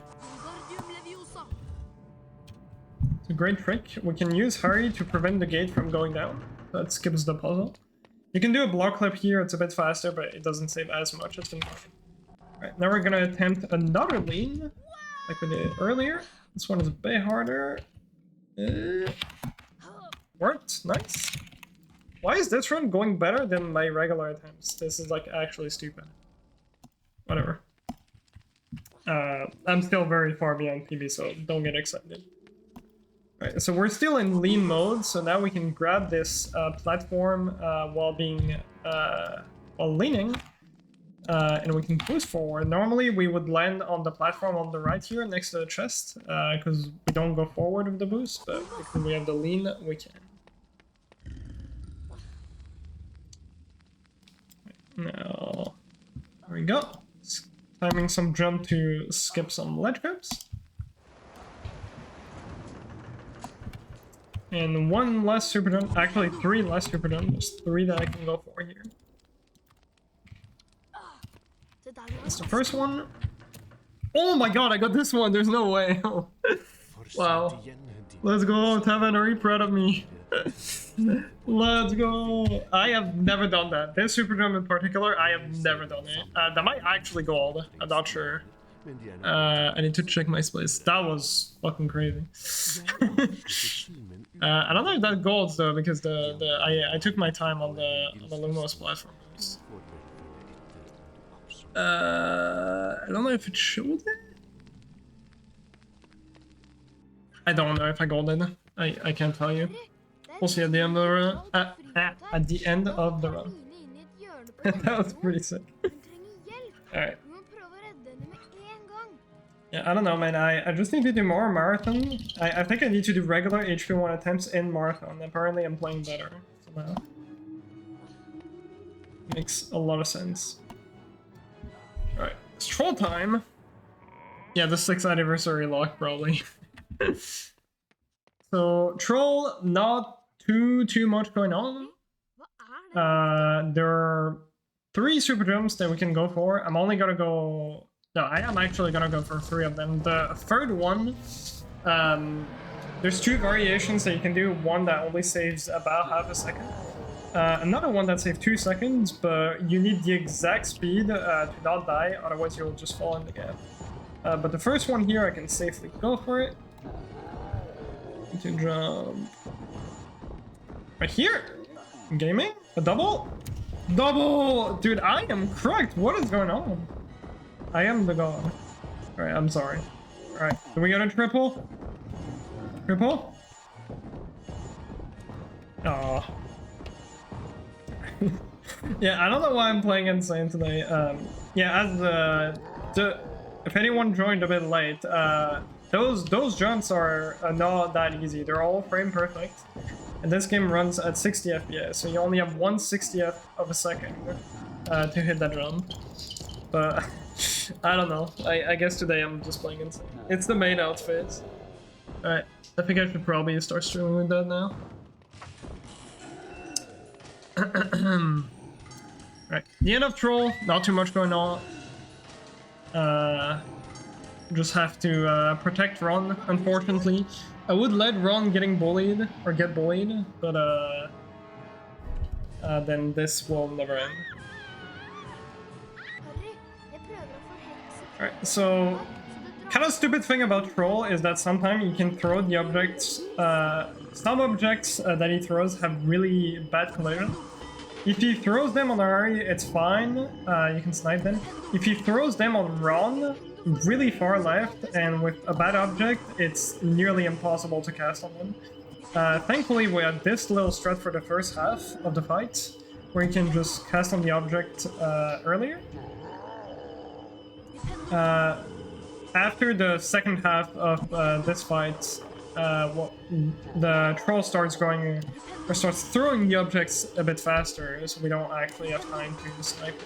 It's a great trick. We can use hurry to prevent the gate from going down. That skips the puzzle. You can do a block clip here, it's a bit faster, but it doesn't save as much as the Alright, now we're gonna attempt another lean, like we did earlier. This one is a bit harder. Worked, nice. Why is this run going better than my regular attempts? This is like actually stupid. Whatever. I'm still very far behind PB, so don't get excited. Alright, so we're still in lean mode, so now we can grab this platform while leaning, and we can boost forward. Normally we would land on the platform on the right here next to the chest, because we don't go forward with the boost, but because we have the lean, we can. Now, there we go. Timing some jump to skip some ledge grips. And one less super jump, actually 3 less super jump. There's 3 that I can go for here. That's the first one. Oh my god, I got this one, there's no way. Wow. Let's go, Tavan, are you proud of me? Let's go. I have never done that. This super jump in particular, I have never done it. That might actually gold. I'm not sure. I need to check my space. That was fucking crazy. I don't know if that gold though, because I took my time on the Lumos platform. I don't know if it showed it. I don't know if I golded. I can't tell you. We'll see at the end of the run. At the end of the run. That was pretty sick. Alright. Yeah, I don't know, man. I just need to do more marathon. I think I need to do regular HP1 attempts in marathon. Apparently I'm playing better somehow. Makes a lot of sense. Alright, it's troll time. Yeah, the 6th anniversary lock, probably. So, troll, not too much going on. There are 3 super jumps that we can go for. I'm only gonna go... No, I am actually gonna go for 3 of them. The third one, there's 2 variations that you can do. One that only saves about half a second. Another one that saves 2 seconds, but you need the exact speed to not die, otherwise you'll just fall in the gap. But the first one here, I can safely go for it. To jump right here. Gaming, a double. Double! Dude, I am cracked. What is going on? I am the god. Alright, I'm sorry. Alright, do we get a triple? Triple? Aw. Yeah, I don't know why I'm playing insane today. Yeah, as if anyone joined a bit late, those jumps are not that easy. They're all frame perfect, and this game runs at 60 FPS, so you only have 1/60th of a second to hit that jump. But I don't know. I guess today I'm just playing insane. It's the main outfit. All right, I think I should probably start streaming with that now. Right, the end of Troll, not too much going on. Just have to protect Ron, unfortunately. I would let Ron get bullied, but then this will never end. Alright, so kind of stupid thing about Troll is that sometimes you can throw the objects, some objects that he throws have really bad collision. If he throws them on Ari, it's fine, you can snipe them. If he throws them on Ron, really far left, and with a bad object, it's nearly impossible to cast on them. Thankfully, we had this little strat for the first half of the fight, where you can just cast on the object earlier. After the second half of this fight, the troll starts going, or starts throwing the objects a bit faster, so we don't actually have time to snipe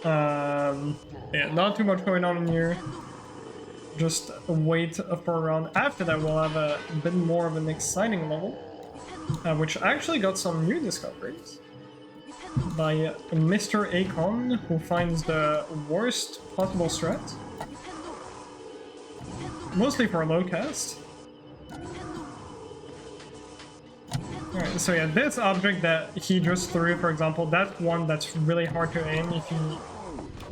them. Yeah, not too much going on in here. Just wait for a round. After that, we'll have a bit more of an exciting level, which actually got some new discoveries by Mr. Akon, who finds the worst possible strat. Mostly for low cast. Alright, so yeah, this object that he just threw, for example, that's one that's really hard to aim if he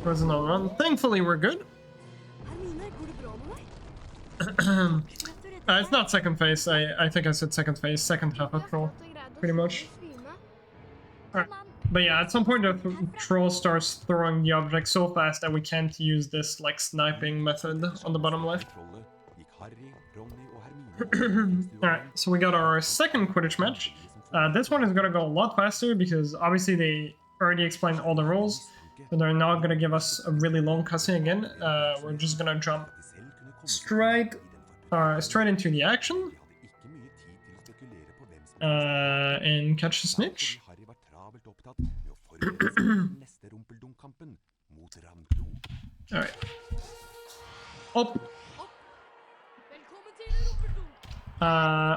throws it on run. Thankfully, we're good. It's not second phase, I think I said second phase, second half of troll, pretty much. Alright, but yeah, at some point the troll starts throwing the object so fast that we can't use this like sniping method on the bottom left. Alright, so we got our second Quidditch match. This one is gonna go a lot faster because obviously they already explained all the rules, so they're not gonna give us a really long cutscene again. We're just gonna jump straight into the action and catch the snitch. Alright. Up.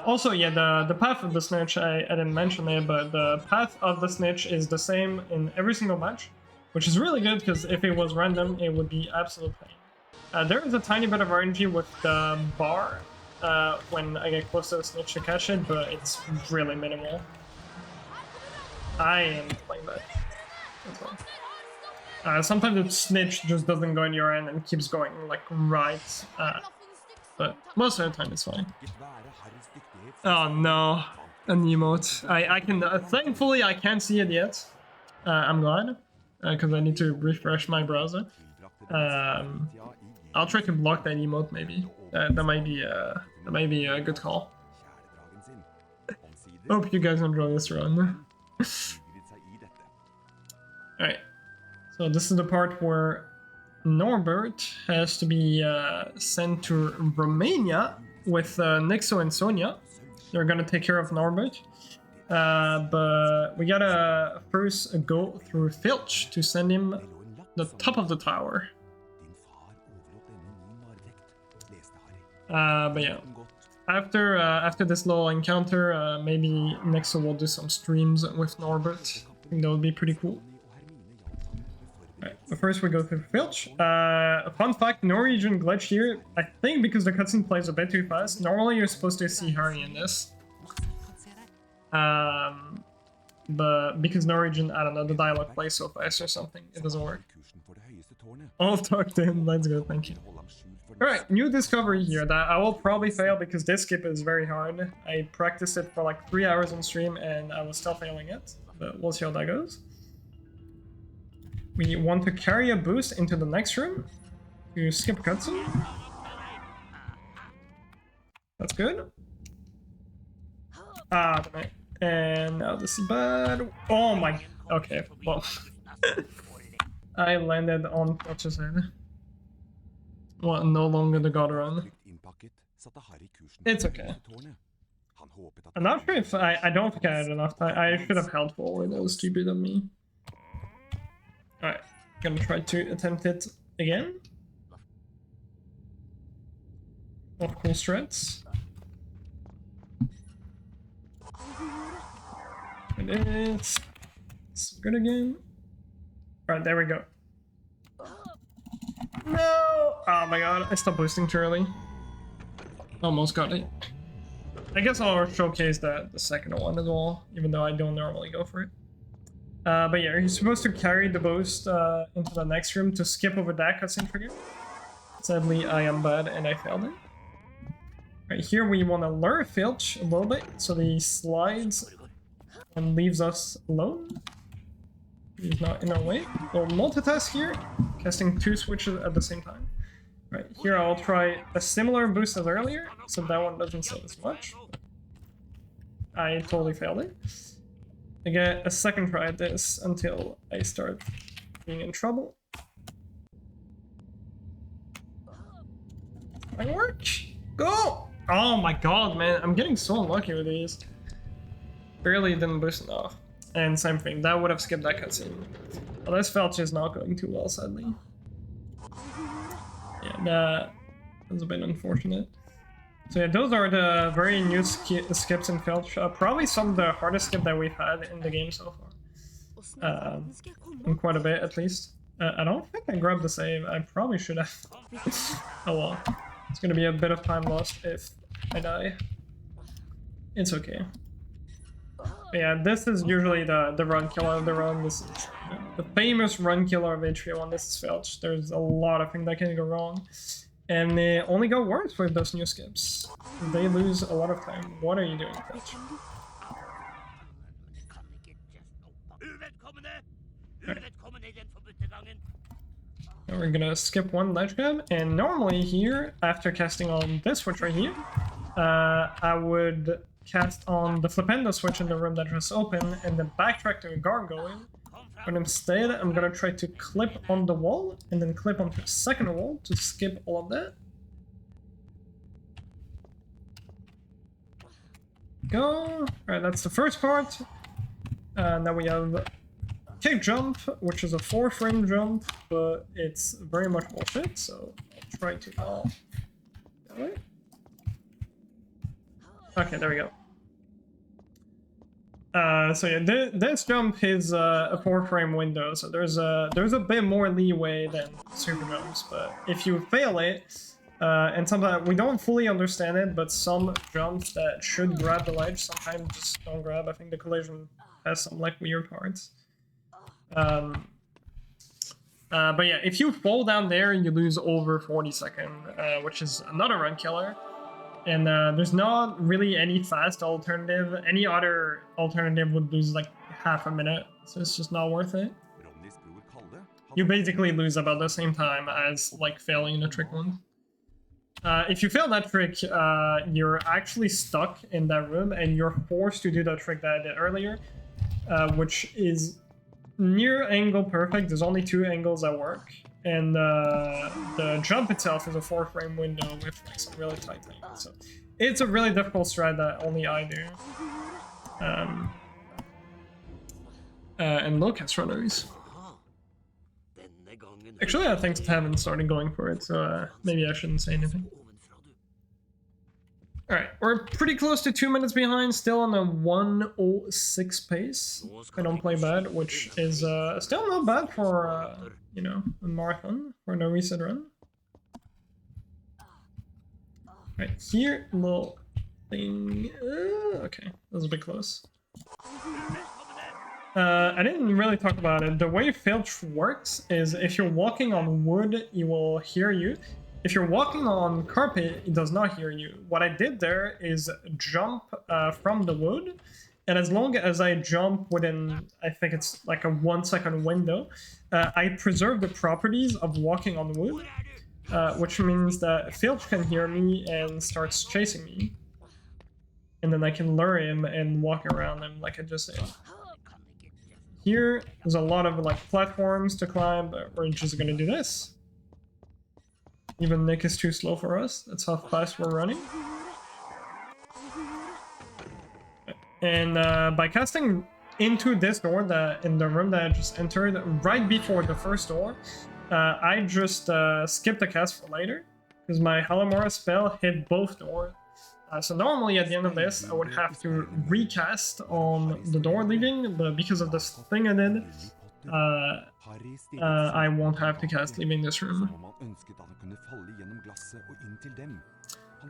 Also, yeah, the path of the snitch, I didn't mention it, but the path of the snitch is the same in every single match, which is really good because if it was random, it would be absolute pain. There is a tiny bit of RNG with the bar when I get close to the snitch to catch it, but it's really minimal. I am playing that as well. Sometimes the snitch just doesn't go in your end and keeps going like right, but most of the time it's fine. Oh no, an emote. I can thankfully I can't see it yet. I'm glad because I need to refresh my browser. I'll try to block that emote maybe. That might be a good call. Hope you guys enjoy this run. Alright, so this is the part where Norbert has to be sent to Romania with Nixo and Sonia. They're gonna take care of Norbert. But we gotta first go through Filch to send him the top of the tower. But yeah, after this little encounter, maybe Nixo will do some streams with Norbert. I think that would be pretty cool. Right, but first we go through Filch. A fun fact, Norwegian glitch here. I think because the cutscene plays a bit too fast. Normally you're supposed to see Harry in this. But because Norwegian, I don't know, the dialogue plays so fast or something, it doesn't work. I'll talk to him, let's go, thank you. Alright, new discovery here that I will probably fail because this skip is very hard. I practiced it for like 3 hours on stream and I was still failing it, but we'll see how that goes. We want to carry a boost into the next room to skip cutscene. That's good. Ah, damn it. And now this is bad. Oh my. Okay, well. I landed on Fletcher's head. Well, no longer the god run. It's okay. I'm not sure if I don't think I had enough time. I should have held forward. That was stupid of me. Alright, gonna try to attempt it again. Of cool strats. It's good again. Alright, there we go. No! Oh my god, I stopped boosting too early. Almost got it. I guess I'll showcase the second one as well, even though I don't normally go for it. But yeah, you're supposed to carry the boost into the next room to skip over that cutscene trigger. Sadly, I am bad and I failed it. Right here, we want to lure Filch a little bit so he slides and leaves us alone. He's not in our way. We'll multitask here, casting 2 switches at the same time. Right here, I'll try a similar boost as earlier, so that one doesn't save as much. I totally failed it. I get a second try at this until I start being in trouble. My work! Go! Oh my god, man, I'm getting so unlucky with these. Barely didn't boost enough. And same thing, that would have skipped that cutscene. Well, this Felch is not going too well, sadly. Yeah, that was a bit unfortunate. So yeah, those are the very new skips in Filch. Probably some of the hardest skip that we've had in the game so far. In quite a bit, at least. I don't think I grabbed the save. I probably should have. Oh well. It's gonna be a bit of time lost if I die. It's okay. But yeah, this is usually the run killer of the run. This is the famous run killer of HP1. This is Filch. There's a lot of things that can go wrong. And they only go worse with those new skips. They lose a lot of time. What are you doing, Filch? Right. Now we're gonna skip one ledge grab, and normally here, after casting on this switch right here, I would cast on the Flipendo switch in the room that just opened, and then backtrack to a gargoyle. But instead, I'm gonna try to clip on the wall, and then clip onto the second wall to skip all of that. Go! Alright, that's the first part. Now we have kick jump, which is a 4-frame jump, but it's very much bullshit, so I'll try to go that way. Okay, there we go. So yeah, this jump is a 4-frame window, so there's a bit more leeway than super jumps. But if you fail it, and sometimes we don't fully understand it, but some jumps that should grab the ledge sometimes just don't grab. I think the collision has some like weird parts. But yeah, if you fall down there, you lose over 40 seconds, which is another run killer. And there's not really any fast alternative. Any other alternative would lose like half a minute, so it's just not worth it. You basically lose about the same time as like failing the trick one. If you fail that trick, you're actually stuck in that room and you're forced to do the trick that I did earlier, which is near angle perfect. There's only 2 angles that work. And the jump itself is a 4-frame window with like some really tight angles. So it's a really difficult strat that only I do. And low cast runners. Actually, I think Tavin started going for it, so maybe I shouldn't say anything. Alright, we're pretty close to 2 minutes behind, still on a 1:06 pace. I don't play bad, which is still not bad for, you know, a marathon, for no reset run. Right here, little thing. Okay, that was a bit close. I didn't really talk about it. The way Filch works is if you're walking on wood, it will hear you. if you're walking on carpet, it does not hear you. What I did there is jump from the wood, and as long as I jump within, I think it's like a 1 second window, I preserve the properties of walking on wood, which means that Filch can hear me and starts chasing me. And then I can lure him and walk around him like I just did. Here, there's a lot of like platforms to climb, but we're just gonna do this. Even Nick is too slow for us. That's how fast we're running. And by casting into this door that in the room that I just entered, right before the first door, I just skipped the cast for later because my Halimora spell hit both doors. So normally at the end of this, I would have to recast on the door leaving, but because of this thing I did, I won't have to cast leaving this room.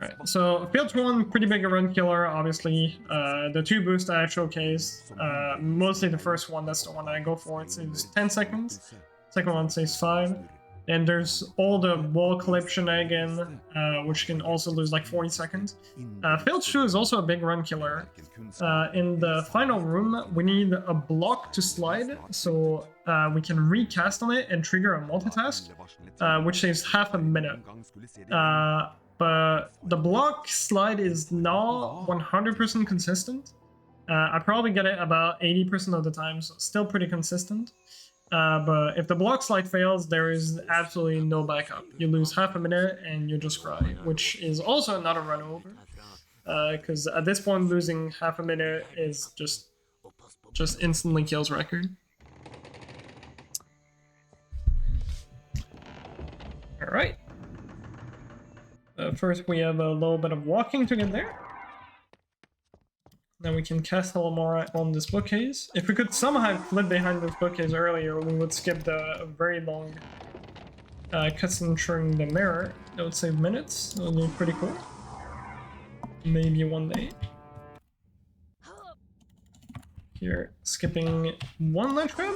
Right, so Filch 1, pretty big run killer, obviously. The 2 boosts I showcased, mostly the first one, that's the one I go for. It saves 10 seconds. Second one saves 5. And there's all the wall clip shenanigan, which can also lose like 40 seconds. Filch 2 is also a big run killer. In the final room, we need a block to slide, so we can recast on it and trigger a multitask, which saves half a minute. But the block slide is not 100% consistent. I probably get it about 80% of the time, so still pretty consistent. But if the block slide fails, there is absolutely no backup. You lose half a minute and you just cry, which is also not a run over. Because at this point, losing half a minute is just instantly kills record. All right. First, we have a little bit of walking to get there. Then we can cast Halimora on this bookcase. If we could somehow flip behind this bookcase earlier, we would skip the very long cutscene showing the mirror. That would save minutes. That would be pretty cool. Maybe one day. Here, skipping one ledge grab.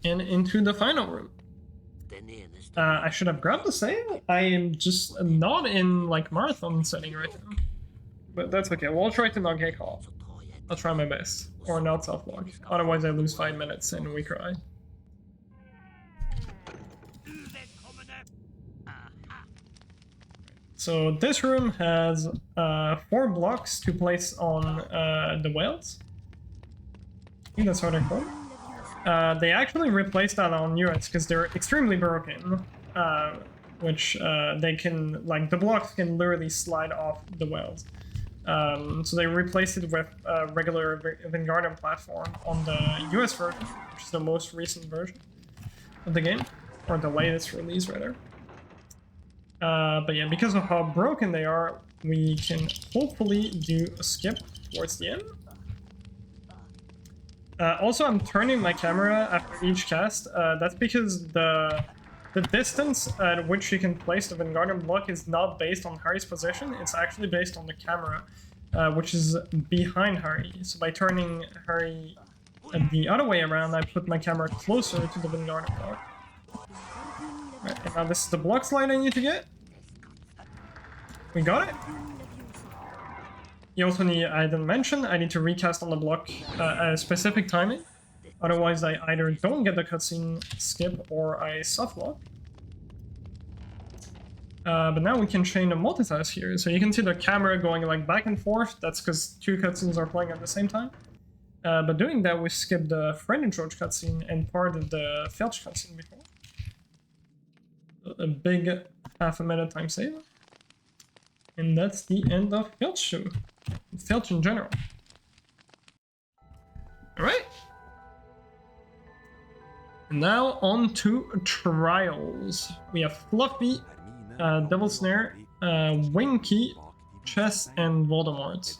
And into the final room. I should have grabbed the save. I am just not in like marathon setting right now. But that's okay. We'll try to not get caught. I'll try my best. Or not self-block. Otherwise I lose 5 minutes and we cry. So this room has 4 blocks to place on the whales. I think that's what they're called. They actually replaced that on units because they're extremely broken. Which they can, like, the blocks can literally slide off the whales. So they replaced it with a regular Vanguardian platform on the US version, which is the most recent version of the game, or the latest release rather. But yeah, because of how broken they are, we can hopefully do a skip towards the end. Also, I'm turning my camera after each cast. That's because the distance at which you can place the Vanguardian block is not based on Harry's position, it's actually based on the camera, which is behind Harry. So by turning Harry the other way around, I put my camera closer to the Vanguardian block. Right, and now this is the block slide I need to get. We got it. You also need, I didn't mention, I need to recast on the block at a specific timing. Otherwise, I either don't get the cutscene skip or I soft lock. But now we can chain a multitask here. So you can see the camera going like back and forth. That's because 2 cutscenes are playing at the same time. But doing that, we skipped the Fred and George cutscene and part of the Filch cutscene before. A big half a minute time save. And that's the end of Filch 2. Filch in general. Alright. Now on to trials. We have Fluffy, Devil Snare, Winky, Chess, and Voldemort.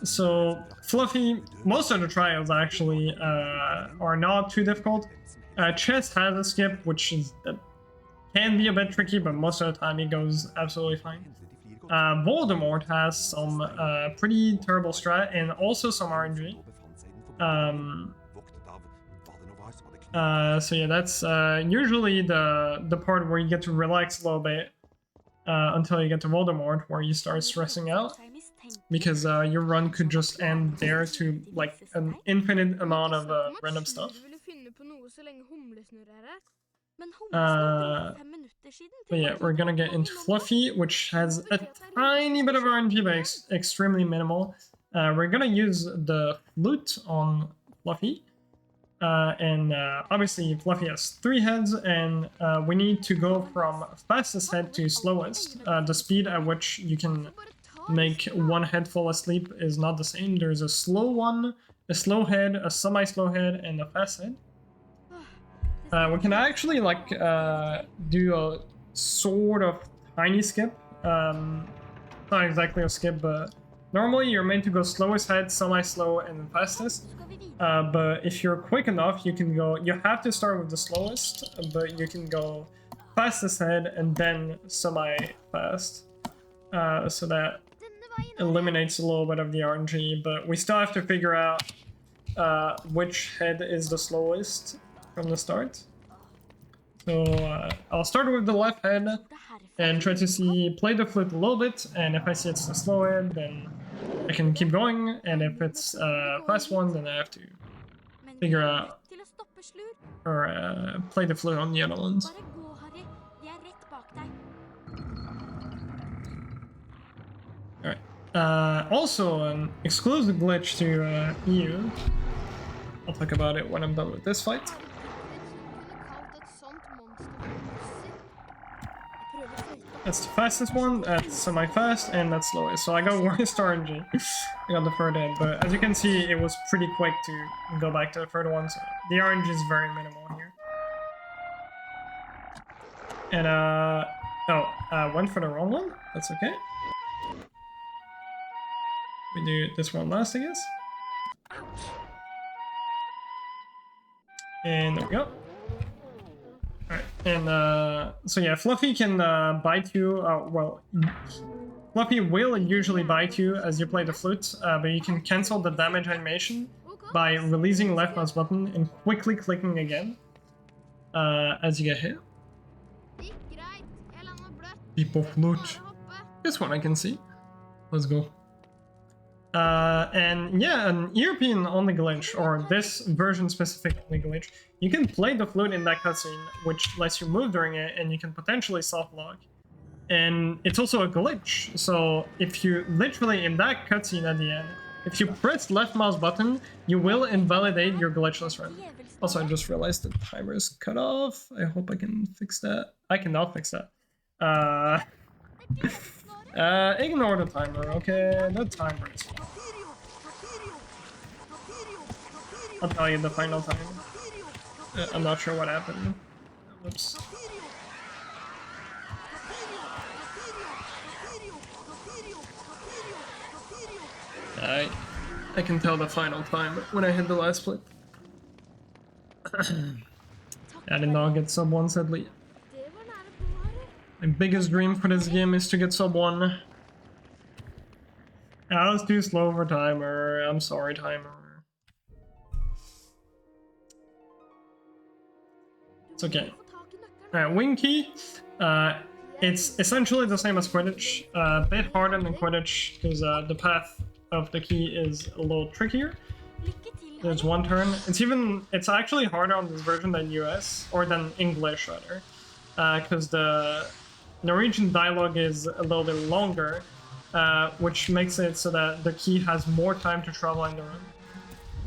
So Fluffy, most of the trials actually are not too difficult. Chess has a skip, which is can be a bit tricky, but most of the time it goes absolutely fine. Voldemort has some pretty terrible strat and also some RNG. So yeah, that's usually the part where you get to relax a little bit until you get to Voldemort, where you start stressing out, because your run could just end there to like an infinite amount of random stuff. But yeah, we're gonna get into Fluffy, which has a tiny bit of RNG, but extremely minimal. We're gonna use the flute on Fluffy. And obviously Fluffy has 3 heads, and we need to go from fastest head to slowest. The speed at which you can make one head fall asleep is not the same. There's a slow one, a slow head, a semi-slow head, and a fast head. We can actually like do a sort of tiny skip. Not exactly a skip, but normally you're meant to go slowest head, semi-slow, and then fastest. But if you're quick enough, you can go. You have to start with the slowest, but you can go fastest head and then semi-fast. So that eliminates a little bit of the RNG, but we still have to figure out which head is the slowest from the start. So I'll start with the left head and try to play the flute a little bit, and if I see it's the slow head, then I can keep going, and if it's fast one, then I have to figure out or play the flute on the other ones. Alright. Also, an exclusive glitch to EU. I'll talk about it when I'm done with this fight. That's the fastest one, that's semi-fast, and that's slowest. So I got worst RNG. I got the third head, but as you can see, it was pretty quick to go back to the third one, so the RNG is very minimal here. And, went for the wrong one? That's okay. We do this one last, I guess. And there we go. Alright, and so yeah, Fluffy can bite you, well, Fluffy will usually bite you as you play the flute, but you can cancel the damage animation by releasing left mouse button and quickly clicking again as you get hit. People flute. This one I can see. Let's go. And yeah, an European only glitch, or this version specific only glitch, you can play the flute in that cutscene, which lets you move during it, and you can potentially soft lock. And it's also a glitch, so if you literally, in that cutscene at the end, if you press left mouse button, you will invalidate your glitchless run. Also, I just realized the timer is cut off. I hope I can fix that. I cannot fix that. Ignore the timer, okay? The timer is fine. I'll tell you the final time. I'm not sure what happened. Whoops. I can tell the final time when I hit the last split. I did not get sub 1 sadly. My biggest dream for this game is to get sub 1. I was too slow for timer. I'm sorry, timer. It's okay. Alright, wing key. It's essentially the same as Quidditch. A bit harder than Quidditch because the path of the key is a little trickier. There's one turn. It's actually harder on this version than US, or than English rather, because the Norwegian dialogue is a little bit longer, which makes it so that the key has more time to travel in the room.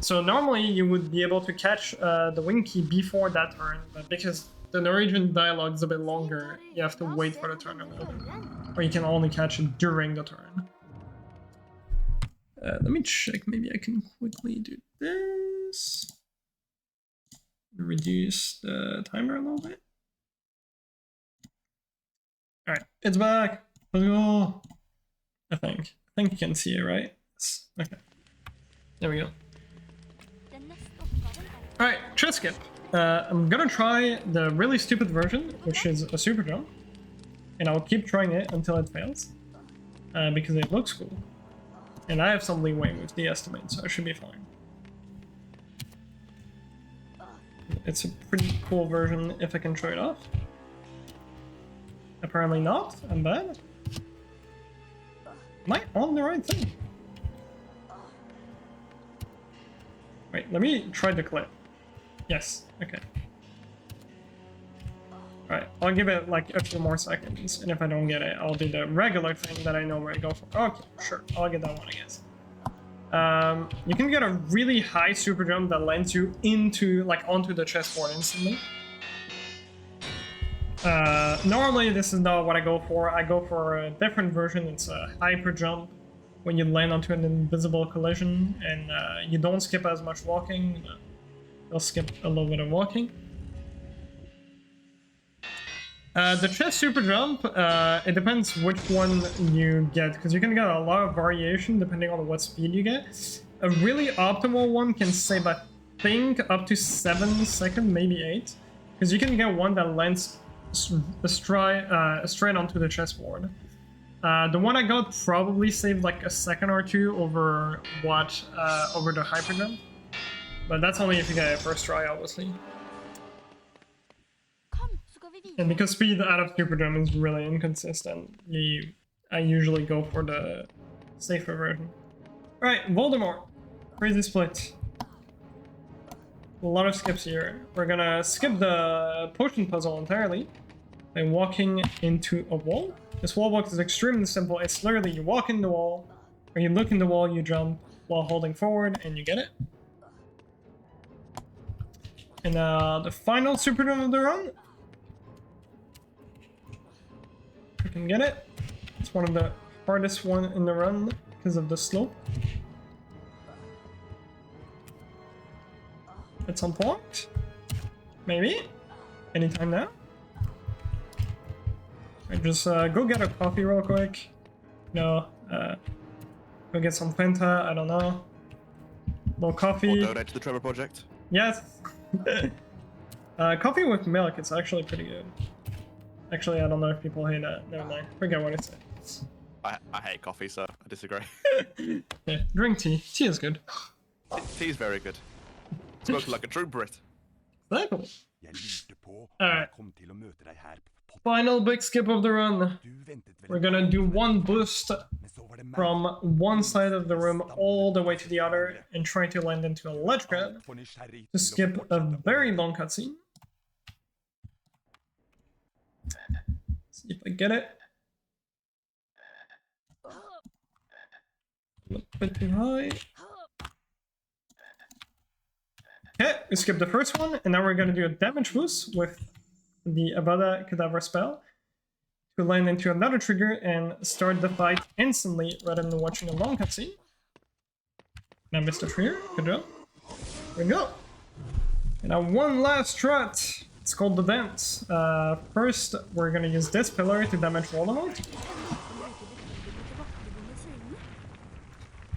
So normally you would be able to catch the wing key before that turn, but because the Norwegian dialogue is a bit longer, you have to wait for the turn a little bit, or you can only catch it during the turn. Let me check, maybe I can quickly do this. Reduce the timer a little bit. Alright, it's back! Let's go! I think you can see it, right? Okay. There we go. Alright, chest skip. I'm gonna try the really stupid version, which is a super jump. And I'll keep trying it until it fails. Because it looks cool. And I have some leeway with the estimate, so I should be fine. It's a pretty cool version if I can show it off. Apparently not. I'm bad. Am I on the right thing? Wait, let me try the clip. Yes, okay. Alright, I'll give it like a few more seconds, and if I don't get it, I'll do the regular thing that I know where I go for. Okay, sure, I'll get that one, I guess. You can get a really high super jump that lands you into, like, onto the chessboard instantly. Normally this is not what I go for. I go for a different version. It's a hyper jump when you land onto an invisible collision, and you don't skip as much walking. You'll skip a little bit of walking. The chess super jump, it depends which one you get, because you can get a lot of variation depending on what speed you get. A really optimal one can save, I think, up to 7 seconds, maybe 8, because you can get one that lands straight onto the chessboard. The one I got probably saved like a second or two over over the hyper jump, but that's only if you get it first try, obviously. And because speed out of super jump is really inconsistent, I usually go for the safer version. Alright, Voldemort. Crazy split. A lot of skips here. We're gonna skip the potion puzzle entirely by walking into a wall. This wall walk is extremely simple. It's literally you walk in the wall, or you look in the wall, you jump while holding forward, and you get it. And the final super jump of the run. You can get it. It's one of the hardest one in the run because of the slope. At some point, maybe anytime now. I just go get a coffee real quick. No, go get some Fanta. I don't know. Little coffee. Or donate to the Trevor Project. Yes. Coffee with milk. It's actually pretty good. Actually, I don't know if people hate that. Never mind. Forget what I said. I hate coffee, so I disagree. Yeah, drink tea. Tea is good. Tea's very good. Spoken like a true Brit. Exactly. Alright. Final big skip of the run. We're gonna do one boost from one side of the room all the way to the other and try to land into a ledge grab to skip a very long cutscene. See if I get it. A bit too high. Okay, we skipped the first one, and now we're gonna do a damage boost with the Avada Kedavra spell to land into another trigger and start the fight instantly rather than watching a long cutscene. And I missed a trigger. Good job. Here we go. And now one last strat. It's called the dance. First, we're gonna use this pillar to damage Voldemort.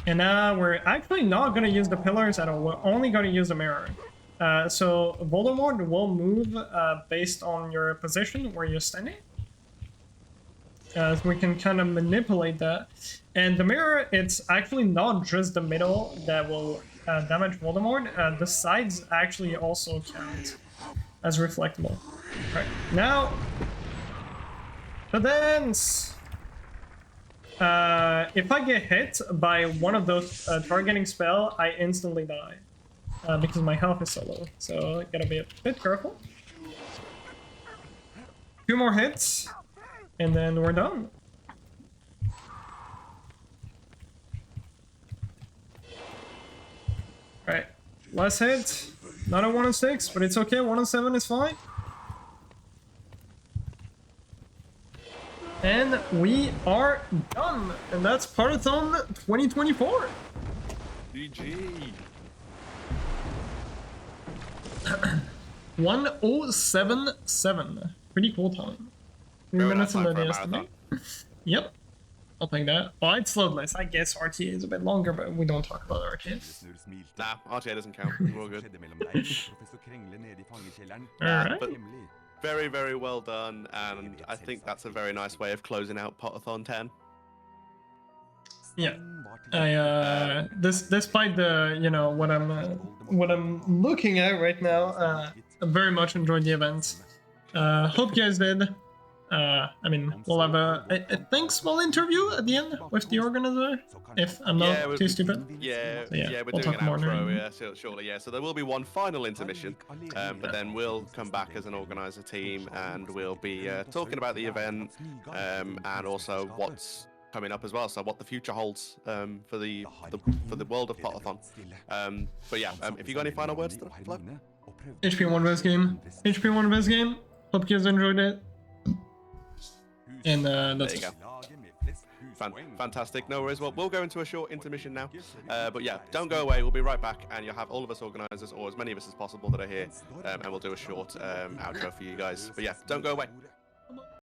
And we're actually not gonna use the pillars at all. We're only gonna use the mirror. So Voldemort will move based on your position where you're standing. So we can kind of manipulate that. And the mirror, it's actually not just the middle that will damage Voldemort. The sides actually also count as reflectable. Right, now the dance. If I get hit by one of those targeting spell, I instantly die because my health is so low. So I gotta be a bit careful. 2 more hits, and then we're done. Alright, last hit. Not a 1 on 6, but it's okay. 1 on 7 is fine. And we are done. And that's Potterthon 2024. GG. 1077. Pretty cool time. 3 Very minutes nice and time for a 30 estimate. marathon. Yep. I'll take that. Oh, it's loadless. I guess RTA is a bit longer, but we don't talk about RTA. Nah, RTA doesn't count. We're all good. Alright. But very, very well done, and I think that's a very nice way of closing out Potterthon 10. Yeah. Despite the what I'm looking at right now, I very much enjoyed the event. Hope you guys did. I mean, we'll have a think small interview at the end with the organizer, if I'm not too stupid. Yeah, So, yeah, we're we'll doing talk an more outro, now. shortly, yeah. So there will be one final intermission, but then we'll come back as an organizer team and we'll be talking about the event and also what's coming up as well. So what the future holds for the world of Potterthon. But yeah, if you got any final words, Flo? HP1 best game. HP1 best game. Hope you guys enjoyed it. And that's there you go. Fantastic. No worries. Well, we'll go into a short intermission now. But yeah, don't go away. We'll be right back, and you'll have all of us organizers, or as many of us as possible that are here, and we'll do a short outro for you guys. But yeah, don't go away.